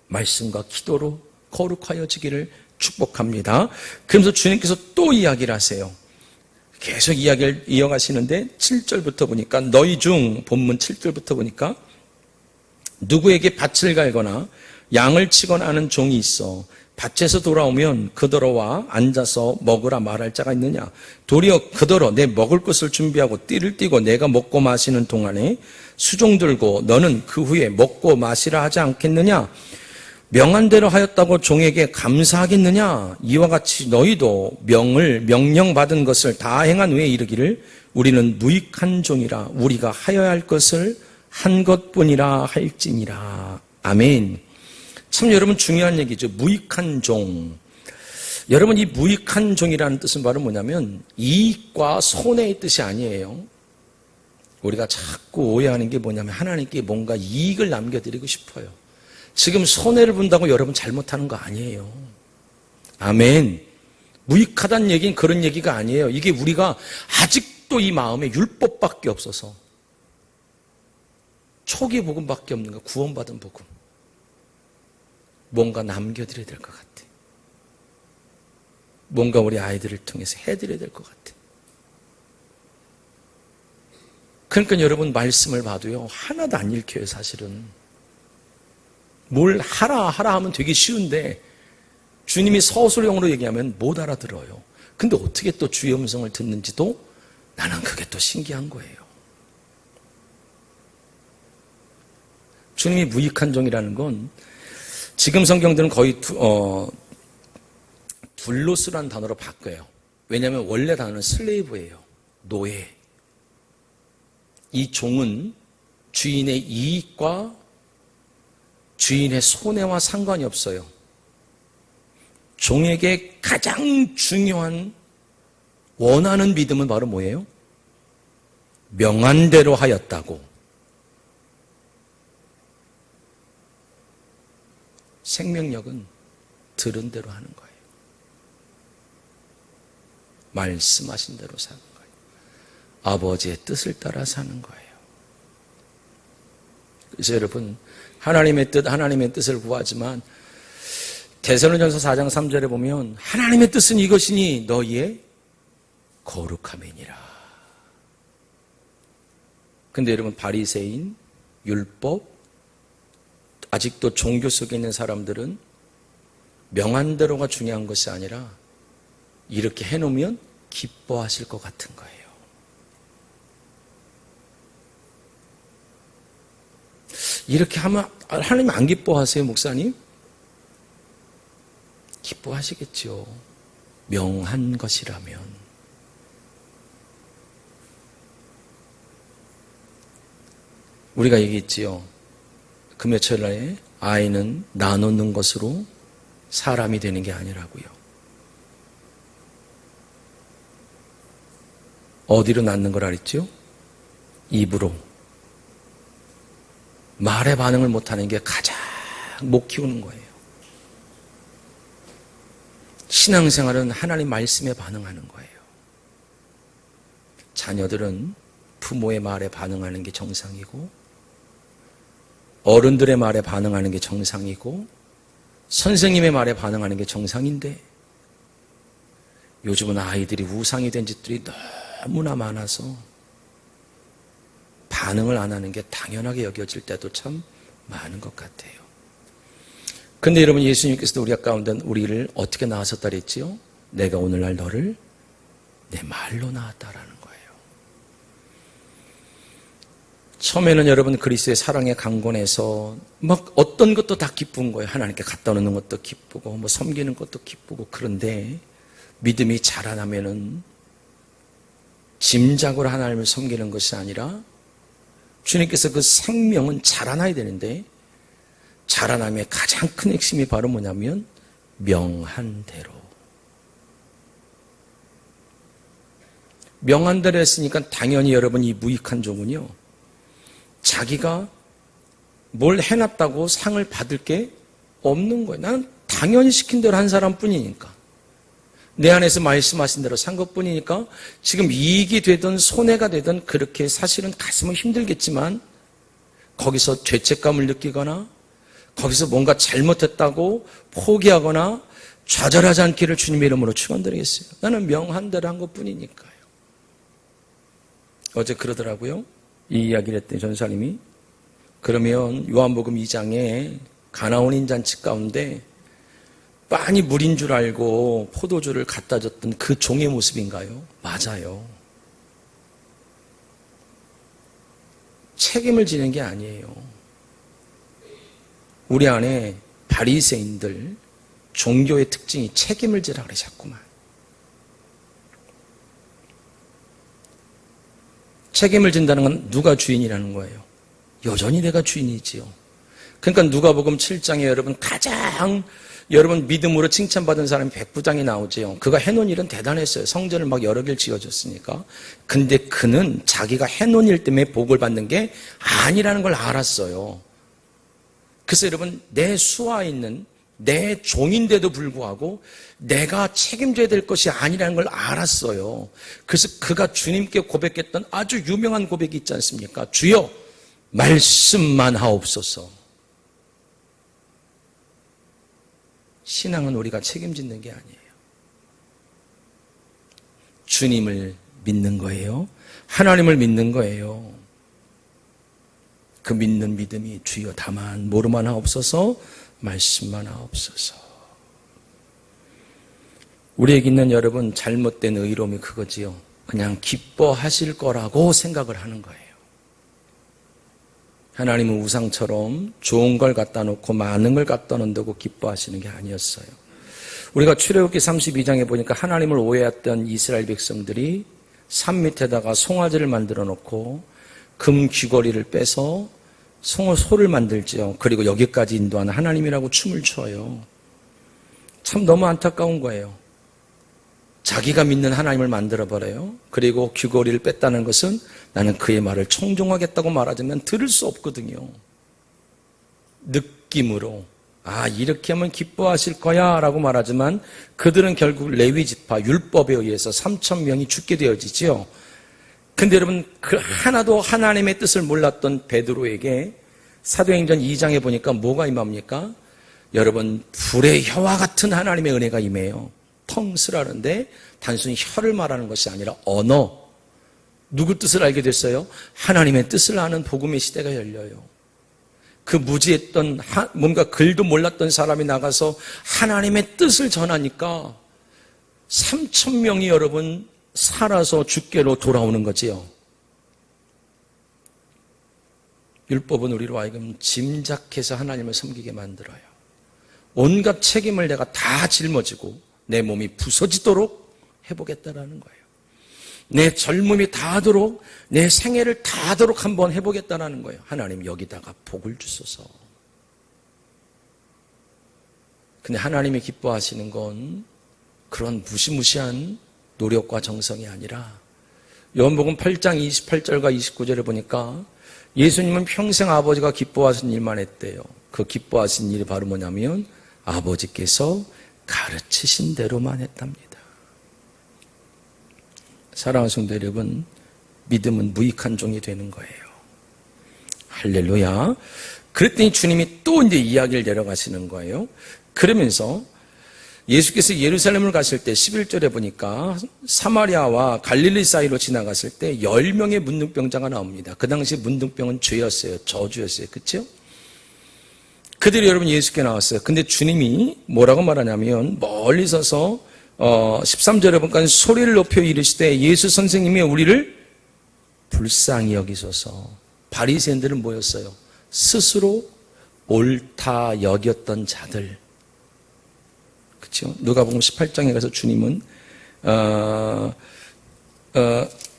말씀과 기도로 거룩하여지기를 축복합니다. 그러면서 주님께서 또 이야기를 하세요. 계속 이야기를 이어가시는데 7절부터 보니까, 너희 중, 본문 7절부터 보니까 누구에게 밭을 갈거나 양을 치거나 하는 종이 있어 밭에서 돌아오면 그더러와 앉아서 먹으라 말할 자가 있느냐? 도리어 그더러 내 먹을 것을 준비하고 띠를 띠고 내가 먹고 마시는 동안에 수종 들고 너는 그 후에 먹고 마시라 하지 않겠느냐? 명한 대로 하였다고 종에게 감사하겠느냐? 이와 같이 너희도 명령받은 것을 다 행한 후에 이르기를 우리는 무익한 종이라 우리가 하여야 할 것을 한 것뿐이라 할지니라. 아멘. 참 여러분 중요한 얘기죠. 무익한 종. 여러분, 이 무익한 종이라는 뜻은 바로 뭐냐면 이익과 손해의 뜻이 아니에요. 우리가 자꾸 오해하는 게 뭐냐면 하나님께 뭔가 이익을 남겨드리고 싶어요. 지금 손해를 본다고 여러분 잘못하는 거 아니에요. 아멘. 무익하다는 얘기는 그런 얘기가 아니에요. 이게 우리가 아직도 이 마음에 율법밖에 없어서 초기 복음밖에 없는 거, 구원받은 복음. 뭔가 남겨드려야 될 것 같아. 뭔가 우리 아이들을 통해서 해드려야 될 것 같아. 그러니까 여러분 말씀을 봐도요, 하나도 안 읽혀요, 사실은. 뭘 하라 하면 되게 쉬운데 주님이 서술형으로 얘기하면 못 알아들어요. 근데 어떻게 또 주의 음성을 듣는지도 나는 그게 또 신기한 거예요. 주님이 무익한 종이라는 건 지금 성경들은 거의 둘로스라는 단어로 바꿔요. 왜냐하면 원래 단어는 슬레이브예요. 노예. 이 종은 주인의 이익과 주인의 손해와 상관이 없어요. 종에게 가장 중요한 원하는 믿음은 바로 뭐예요? 명한 대로 하였다고. 생명력은 들은 대로 하는 거예요. 말씀하신 대로 사는 거예요. 아버지의 뜻을 따라 사는 거예요. 그래서 여러분, 하나님의 뜻을 구하지만 데살로니가서 4장 3절에 보면 하나님의 뜻은 이것이니 너희의 거룩함이니라. 근데 여러분, 바리새인, 율법, 아직도 종교 속에 있는 사람들은 명한대로가 중요한 것이 아니라 이렇게 해놓으면 기뻐하실 것 같은 거예요. 이렇게 하면 하나님 안 기뻐하세요, 목사님? 기뻐하시겠죠. 명한 것이라면. 우리가 얘기했지요. 그 며칠날에 아이는 나누는 것으로 사람이 되는 게 아니라고요. 어디로 낳는 걸 알았죠? 입으로. 말에 반응을 못하는 게 가장 못 키우는 거예요. 신앙생활은 하나님 말씀에 반응하는 거예요. 자녀들은 부모의 말에 반응하는 게 정상이고, 어른들의 말에 반응하는 게 정상이고, 선생님의 말에 반응하는 게 정상인데, 요즘은 아이들이 우상이 된 짓들이 너무나 많아서 반응을 안 하는 게 당연하게 여겨질 때도 참 많은 것 같아요. 근데 여러분, 예수님께서도 우리 가운데 우리를 어떻게 낳으셨다 그랬지요? 내가 오늘날 너를 내 말로 낳았다라는 거예요. 처음에는 여러분, 그리스도의 사랑에 강권해서 막 어떤 것도 다 기쁜 거예요. 하나님께 갖다 놓는 것도 기쁘고 뭐 섬기는 것도 기쁘고. 그런데 믿음이 자라나면은 짐작으로 하나님을 섬기는 것이 아니라 주님께서 그 생명은 자라나야 되는데, 자라남의 가장 큰 핵심이 바로 뭐냐면 명한 대로. 명한 대로 했으니까 당연히 여러분, 이 무익한 종은요, 자기가 뭘 해놨다고 상을 받을 게 없는 거예요. 나는 당연히 시킨 대로 한 사람뿐이니까, 내 안에서 말씀하신 대로 산 것뿐이니까, 지금 이익이 되든 손해가 되든 그렇게 사실은 가슴은 힘들겠지만 거기서 죄책감을 느끼거나 거기서 뭔가 잘못했다고 포기하거나 좌절하지 않기를 주님의 이름으로 축원드리겠어요. 나는 명한 대로 한 것뿐이니까요. 어제 그러더라고요. 이 이야기를 했더니 전사님이, 그러면 요한복음 2장에 가나온 잔치 가운데 빤히 물인 줄 알고 포도주를 갖다 줬던 그 종의 모습인가요? 맞아요. 책임을 지는 게 아니에요. 우리 안에 바리새인들, 종교의 특징이 책임을 지라 그래, 자꾸만. 책임을 진다는 건 누가 주인이라는 거예요? 여전히 내가 주인이지요. 그러니까 누가복음 7장에 여러분, 가장 여러분 믿음으로 칭찬받은 사람이 백부장이 나오지요. 그가 해놓은 일은 대단했어요. 성전을 막 여러 개를 지어줬으니까. 근데 그는 자기가 해놓은 일 때문에 복을 받는 게 아니라는 걸 알았어요. 그래서 여러분, 내 수하에 있는 내 종인데도 불구하고 내가 책임져야 될 것이 아니라는 걸 알았어요. 그래서 그가 주님께 고백했던 아주 유명한 고백이 있지 않습니까? 주여, 말씀만 하옵소서. 신앙은 우리가 책임지는 게 아니에요. 주님을 믿는 거예요. 하나님을 믿는 거예요. 그 믿는 믿음이 주여 다만 모르만 하옵소서, 말씀만 하옵소서. 우리에게 있는 여러분, 잘못된 의로움이 그거지요. 그냥 기뻐하실 거라고 생각을 하는 거예요. 하나님은 우상처럼 좋은 걸 갖다 놓고 많은 걸 갖다 놓는다고 기뻐하시는 게 아니었어요. 우리가 출애굽기 32장에 보니까 하나님을 오해했던 이스라엘 백성들이 산 밑에다가 송아지를 만들어 놓고 금 귀걸이를 빼서 소를 만들지요. 그리고 여기까지 인도하는 하나님이라고 춤을 춰요. 참 너무 안타까운 거예요. 자기가 믿는 하나님을 만들어버려요. 그리고 귀걸이를 뺐다는 것은 나는 그의 말을 청종하겠다고 말하자면 들을 수 없거든요. 느낌으로 이렇게 하면 기뻐하실 거야 라고 말하지만 그들은 결국 레위지파 율법에 의해서 3,000명이 죽게 되어지죠. 근데 여러분 그 하나도 하나님의 뜻을 몰랐던 베드로에게 사도행전 2장에 보니까 뭐가 임합니까? 여러분 불의 혀와 같은 하나님의 은혜가 임해요. 텅스라는데 단순히 혀를 말하는 것이 아니라 언어, 누구 뜻을 알게 됐어요? 하나님의 뜻을 아는 복음의 시대가 열려요. 그 무지했던 뭔가 글도 몰랐던 사람이 나가서 하나님의 뜻을 전하니까 3,000명이 여러분 살아서 주께로 돌아오는 거지요. 율법은 우리로 하여금 짐작해서 하나님을 섬기게 만들어요. 온갖 책임을 내가 다 짊어지고 내 몸이 부서지도록 해보겠다라는 거예요. 내 젊음이 다하도록 내 생애를 다하도록 한번 해보겠다는 거예요. 하나님 여기다가 복을 주소서. 근데 하나님이 기뻐하시는 건 그런 무시무시한 노력과 정성이 아니라 요한복음 8장 28절과 29절에 보니까 예수님은 평생 아버지가 기뻐하신 일만 했대요. 그 기뻐하신 일이 바로 뭐냐면 아버지께서 가르치신 대로만 했답니다. 사랑하는 성도 여러분, 믿음은 무익한 종이 되는 거예요. 할렐루야. 그랬더니 주님이 또 이제 이야기를 내려가시는 거예요. 그러면서 예수께서 예루살렘을 가실 때 11절에 보니까 사마리아와 갈릴리 사이로 지나갔을 때 10명의 문둥병자가 나옵니다. 그 당시 문둥병은 죄였어요. 저주였어요. 그렇죠? 그들이 여러분 예수께 나왔어요. 근데 주님이 뭐라고 말하냐면 멀리 서서 13절에 보니까 소리를 높여 이르시되 예수 선생님이 우리를 불쌍히 여기소서. 바리새인들은 뭐였어요? 스스로 옳다 여겼던 자들. 그렇죠? 누가복음 18장에 가서 주님은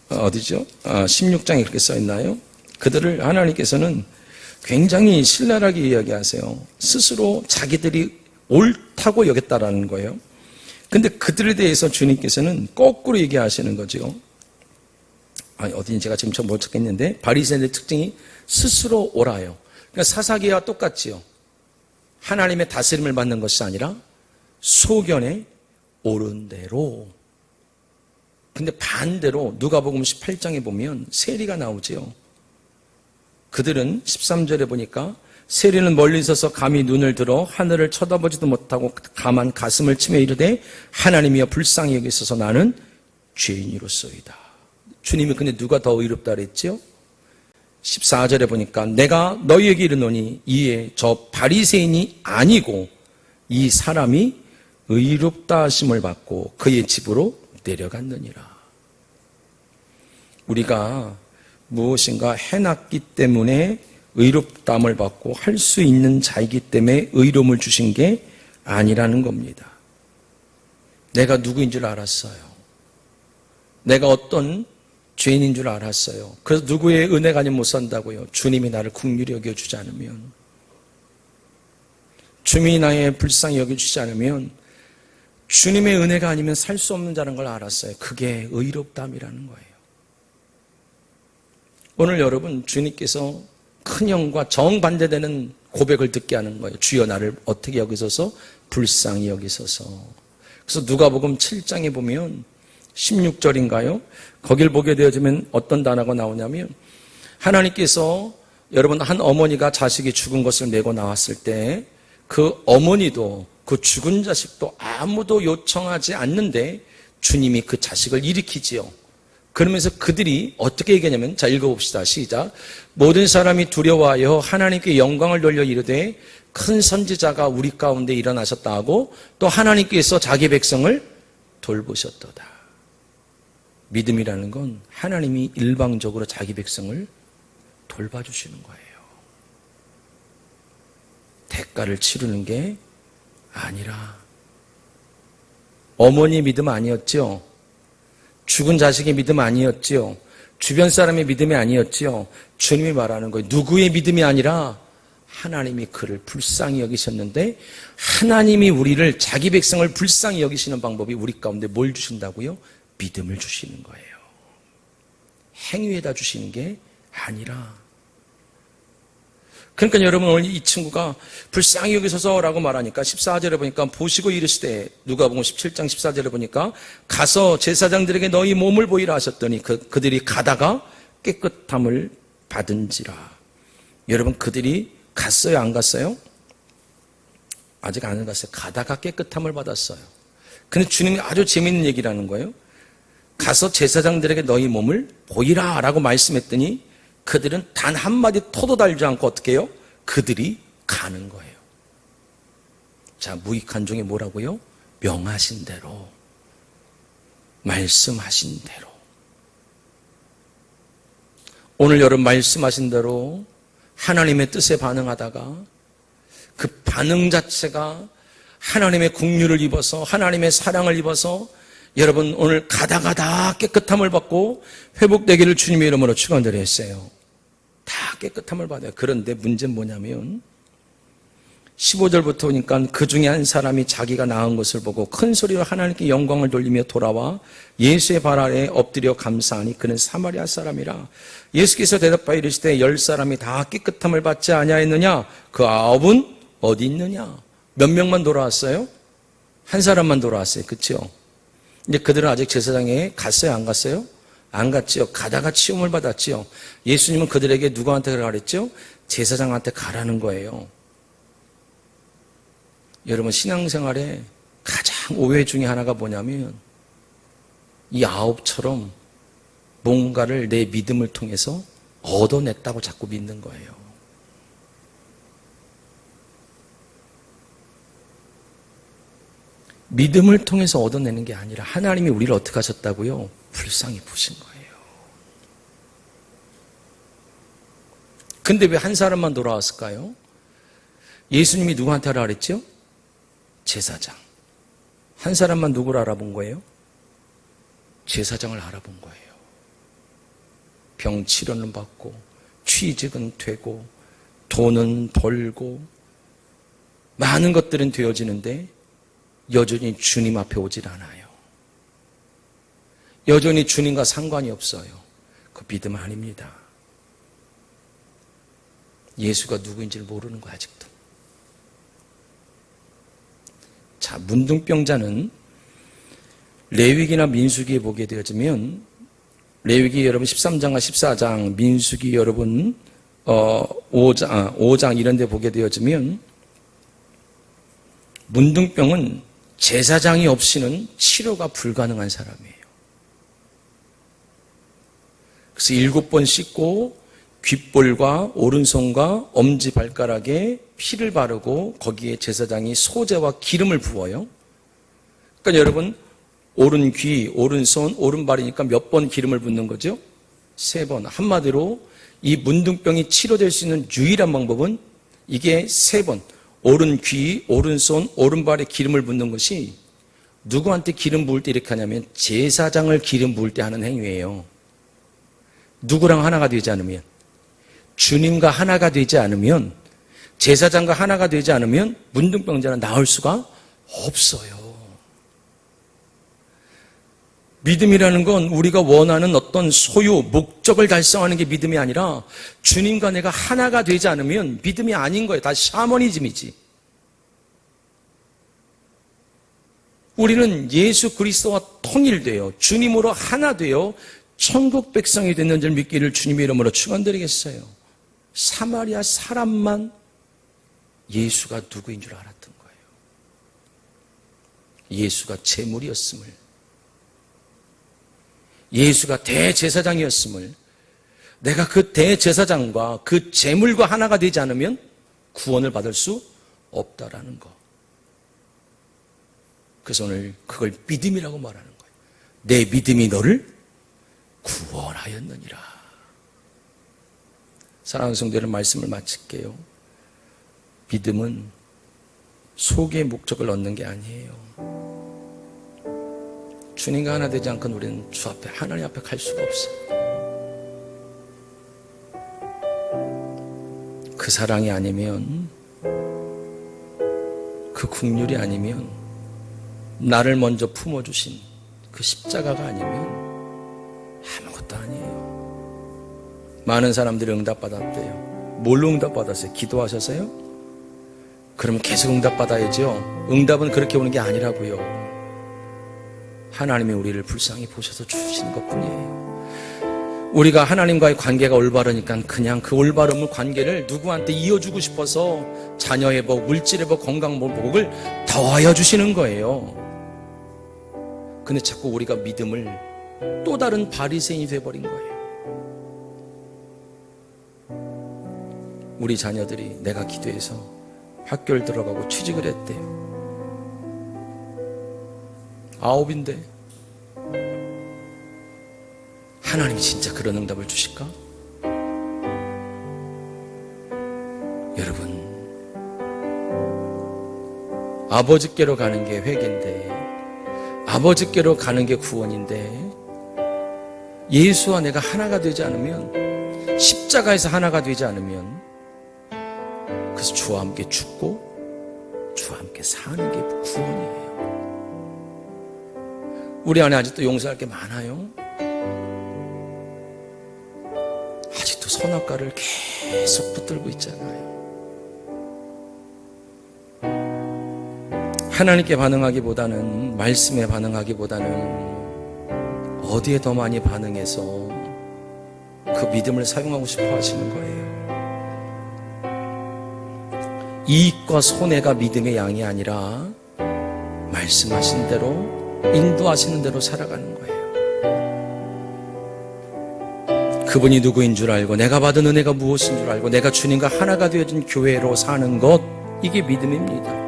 어디죠? 16장에 그렇게 써 있나요? 그들을 하나님께서는 굉장히 신랄하게 이야기하세요. 스스로 자기들이 옳다고 여겼다라는 거예요. 근데 그들에 대해서 주님께서는 거꾸로 얘기하시는 거죠. 어딘지 제가 지금 못 찾겠는데 바리새인의 특징이 스스로 옳아요. 그러니까 사사기와 똑같지요. 하나님의 다스림을 받는 것이 아니라 소견에 옳은 대로. 근데 반대로 누가복음 18장에 보면 세리가 나오지요. 그들은 13절에 보니까 세리는 멀리 서서 감히 눈을 들어 하늘을 쳐다보지도 못하고 가만 가슴을 치며 이르되 하나님이여 불쌍히 여기소서 나는 죄인이로소이다. 주님이 근데 누가 더 의롭다 그랬죠? 14절에 보니까 내가 너희에게 이르노니 이에 저 바리새인이 아니고 이 사람이 의롭다 하심을 받고 그의 집으로 내려갔느니라. 우리가 무엇인가 해놨기 때문에 의롭다함을 받고 할 수 있는 자이기 때문에 의로움을 주신 게 아니라는 겁니다. 내가 누구인 줄 알았어요. 내가 어떤 죄인인 줄 알았어요. 그래서 누구의 은혜가 아니면 못 산다고요. 주님이 나를 긍휼히 여겨주지 않으면, 주님이 나의 불쌍히 여겨주지 않으면, 주님의 은혜가 아니면 살 수 없는 자라는 걸 알았어요. 그게 의롭다함이라는 거예요. 오늘 여러분 주님께서 큰 형과 정반대되는 고백을 듣게 하는 거예요. 주여 나를 어떻게 여기소서? 불쌍히 여기소서. 그래서 누가복음 7장에 보면 16절인가요? 거길 보게 되어지면 어떤 단어가 나오냐면 하나님께서 여러분 한 어머니가 자식이 죽은 것을 메고 나왔을 때 그 어머니도 그 죽은 자식도 아무도 요청하지 않는데 주님이 그 자식을 일으키지요. 그러면서 그들이 어떻게 얘기하냐면, 자 읽어봅시다. 시작. 모든 사람이 두려워하여 하나님께 영광을 돌려 이르되 큰 선지자가 우리 가운데 일어나셨다 하고 또 하나님께서 자기 백성을 돌보셨도다. 믿음이라는 건 하나님이 일방적으로 자기 백성을 돌봐주시는 거예요. 대가를 치르는 게 아니라. 어머니 믿음 아니었죠? 죽은 자식의 믿음 아니었지요. 주변 사람의 믿음이 아니었지요. 주님이 말하는 거예요. 누구의 믿음이 아니라 하나님이 그를 불쌍히 여기셨는데, 하나님이 우리를, 자기 백성을 불쌍히 여기시는 방법이 우리 가운데 뭘 주신다고요? 믿음을 주시는 거예요. 행위에다 주시는 게 아니라. 그러니까 여러분, 오늘 이 친구가 불쌍히 여기소서라고 말하니까 14절에 보니까 보시고 이르시되, 누가복음 17장 14절에 보니까 가서 제사장들에게 너희 몸을 보이라 하셨더니 그들이 가다가 깨끗함을 받은지라. 여러분, 그들이 갔어요, 안 갔어요? 아직 안 갔어요. 가다가 깨끗함을 받았어요. 근데 주님이 아주 재미있는 얘기를 하는 거예요. 가서 제사장들에게 너희 몸을 보이라 라고 말씀했더니 그들은 단 한마디 토도 달지 않고 어떻게 해요? 그들이 가는 거예요. 자, 무익한 종이 뭐라고요? 명하신 대로, 말씀하신 대로. 오늘 여러분 말씀하신 대로 하나님의 뜻에 반응하다가 그 반응 자체가 하나님의 긍휼을 입어서, 하나님의 사랑을 입어서 여러분 오늘 가다가다 깨끗함을 받고 회복되기를 주님의 이름으로 축원드렸어요. 다 깨끗함을 받아요. 그런데 문제는 뭐냐면 15절부터 보니까 그 중에 한 사람이 자기가 나은 것을 보고 큰 소리로 하나님께 영광을 돌리며 돌아와 예수의 발 아래에 엎드려 감사하니 그는 사마리아 사람이라. 예수께서 대답하여 이르시되 10사람이 다 깨끗함을 받지 아니하였느냐? 그 9은 어디 있느냐? 몇 명만 돌아왔어요? 한 사람만 돌아왔어요. 그렇죠? 근데 그들은 아직 제사장에 갔어요? 안 갔어요? 안 갔지요. 가다가 치움을 받았지요. 예수님은 그들에게 누구한테 가라 그랬죠? 제사장한테 가라는 거예요. 여러분, 신앙생활에 가장 오해 중에 하나가 뭐냐면 이 9처럼 뭔가를 내 믿음을 통해서 얻어냈다고 자꾸 믿는 거예요. 믿음을 통해서 얻어내는 게 아니라 하나님이 우리를 어떻게 하셨다고요? 불쌍히 보신 거예요. 근데 왜 한 사람만 돌아왔을까요? 예수님이 누구한테 하라 그랬죠? 제사장. 한 사람만 누구를 알아본 거예요? 제사장을 알아본 거예요. 병 치료는 받고 취직은 되고 돈은 벌고 많은 것들은 되어지는데 여전히 주님 앞에 오질 않아요. 여전히 주님과 상관이 없어요. 그 믿음 아닙니다. 예수가 누구인지를 모르는 거야, 아직도. 자, 문둥병자는 레위기나 민수기에 보게 되어지면, 레위기 여러분 13장과 14장, 민수기 여러분 5장 이런 데 보게 되어지면 문둥병은 제사장이 없이는 치료가 불가능한 사람이에요. 그래서 7번 씻고 귓볼과 오른손과 엄지발가락에 피를 바르고 거기에 제사장이 소재와 기름을 부어요. 그러니까 여러분 오른 귀, 오른손, 오른발이니까 몇 번 기름을 붓는 거죠? 3번. 한마디로 이 문둥병이 치료될 수 있는 유일한 방법은 이게 3번. 오른 귀, 오른손, 오른발에 기름을 붓는 것이 누구한테 기름 부을 때 이렇게 하냐면 제사장을 기름 부을 때 하는 행위예요. 누구랑 하나가 되지 않으면, 주님과 하나가 되지 않으면, 제사장과 하나가 되지 않으면 문둥병자는 나을 수가 없어요. 믿음이라는 건 우리가 원하는 어떤 소유, 목적을 달성하는 게 믿음이 아니라 주님과 내가 하나가 되지 않으면 믿음이 아닌 거예요. 다 샤머니즘이지. 우리는 예수 그리스도와 통일되어 주님으로 하나 되어 천국 백성이 되는 줄 믿기를 주님의 이름으로 축원드리겠어요. 사마리아 사람만 예수가 누구인 줄 알았던 거예요. 예수가 제물이었음을, 예수가 대제사장이었음을, 내가 그 대제사장과 그 제물과 하나가 되지 않으면 구원을 받을 수 없다라는 거. 그래서 오늘 그걸 믿음이라고 말하는 거예요. 내 믿음이 너를 구원하였느니라. 사랑하는 성도들, 말씀을 마칠게요. 믿음은 속의 목적을 얻는 게 아니에요. 주님과 하나 되지 않고는 우리는 주 앞에, 하나님 앞에 갈 수가 없어요. 그 사랑이 아니면, 그 긍휼이 아니면, 나를 먼저 품어주신 그 십자가가 아니면 아무것도 아니에요. 많은 사람들이 응답받았대요. 뭘로 응답받았어요? 기도하셔서요? 그럼 계속 응답받아야죠. 응답은 그렇게 오는 게 아니라고요. 하나님이 우리를 불쌍히 보셔서 주시는 것뿐이에요. 우리가 하나님과의 관계가 올바르니까 그냥 그 올바른 관계를 누구한테 이어주고 싶어서 자녀의 복, 물질의 복, 건강 복을 더하여 주시는 거예요. 근데 자꾸 우리가 믿음을 또 다른 바리새인이 돼버린 거예요. 우리 자녀들이 내가 기도해서 학교를 들어가고 취직을 했대요. 9인데 하나님이 진짜 그런 응답을 주실까? 여러분, 아버지께로 가는 게 회개인데, 아버지께로 가는 게 구원인데, 예수와 내가 하나가 되지 않으면, 십자가에서 하나가 되지 않으면, 그래서 주와 함께 죽고 주와 함께 사는 게 구원이에요. 우리 안에 아직도 용서할 게 많아요. 아직도 선악과를 계속 붙들고 있잖아요. 하나님께 반응하기보다는, 말씀에 반응하기보다는 어디에 더 많이 반응해서 그 믿음을 사용하고 싶어 하시는 거예요. 이익과 손해가 믿음의 양이 아니라 말씀하신 대로, 인도하시는 대로 살아가는 거예요. 그분이 누구인 줄 알고, 내가 받은 은혜가 무엇인 줄 알고, 내가 주님과 하나가 되어진 교회로 사는 것, 이게 믿음입니다.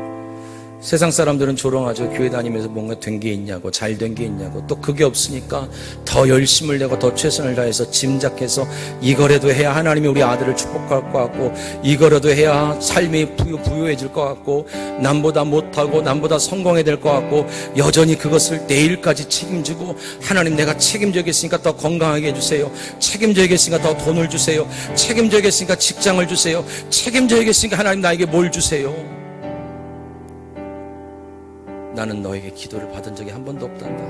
세상 사람들은 조롱하죠. 교회 다니면서 뭔가 된 게 있냐고, 잘 된 게 있냐고. 또 그게 없으니까 더 열심을 내고 더 최선을 다해서 짐작해서 이거라도 해야 하나님이 우리 아들을 축복할 것 같고, 이거라도 해야 삶이 부유해질 것 같고, 남보다 못하고 남보다 성공해야 될 것 같고, 여전히 그것을 내일까지 책임지고, 하나님 내가 책임져야겠으니까 더 건강하게 해주세요. 책임져야겠으니까 더 돈을 주세요. 책임져야겠으니까 직장을 주세요. 책임져야겠으니까 하나님 나에게 뭘 주세요. 나는 너에게 기도를 받은 적이 한 번도 없단다.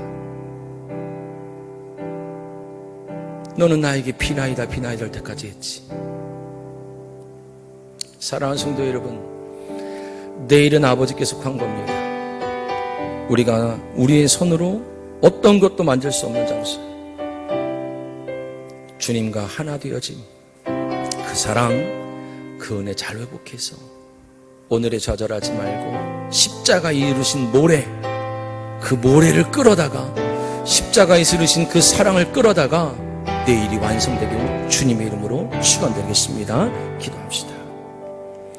너는 나에게 비나이다 될 때까지 했지. 사랑하는 성도 여러분, 내일은 아버지께 속한 겁니다. 우리가 우리의 손으로 어떤 것도 만질 수 없는 장소, 주님과 하나 되어진 그 사랑, 그 은혜 잘 회복해서 오늘에 좌절하지 말고 십자가에 이루신 모래, 그 모래를 끌어다가, 십자가에서 이루신 그 사랑을 끌어다가 내일이 완성되기를 주님의 이름으로 축원드리겠습니다. 기도합시다.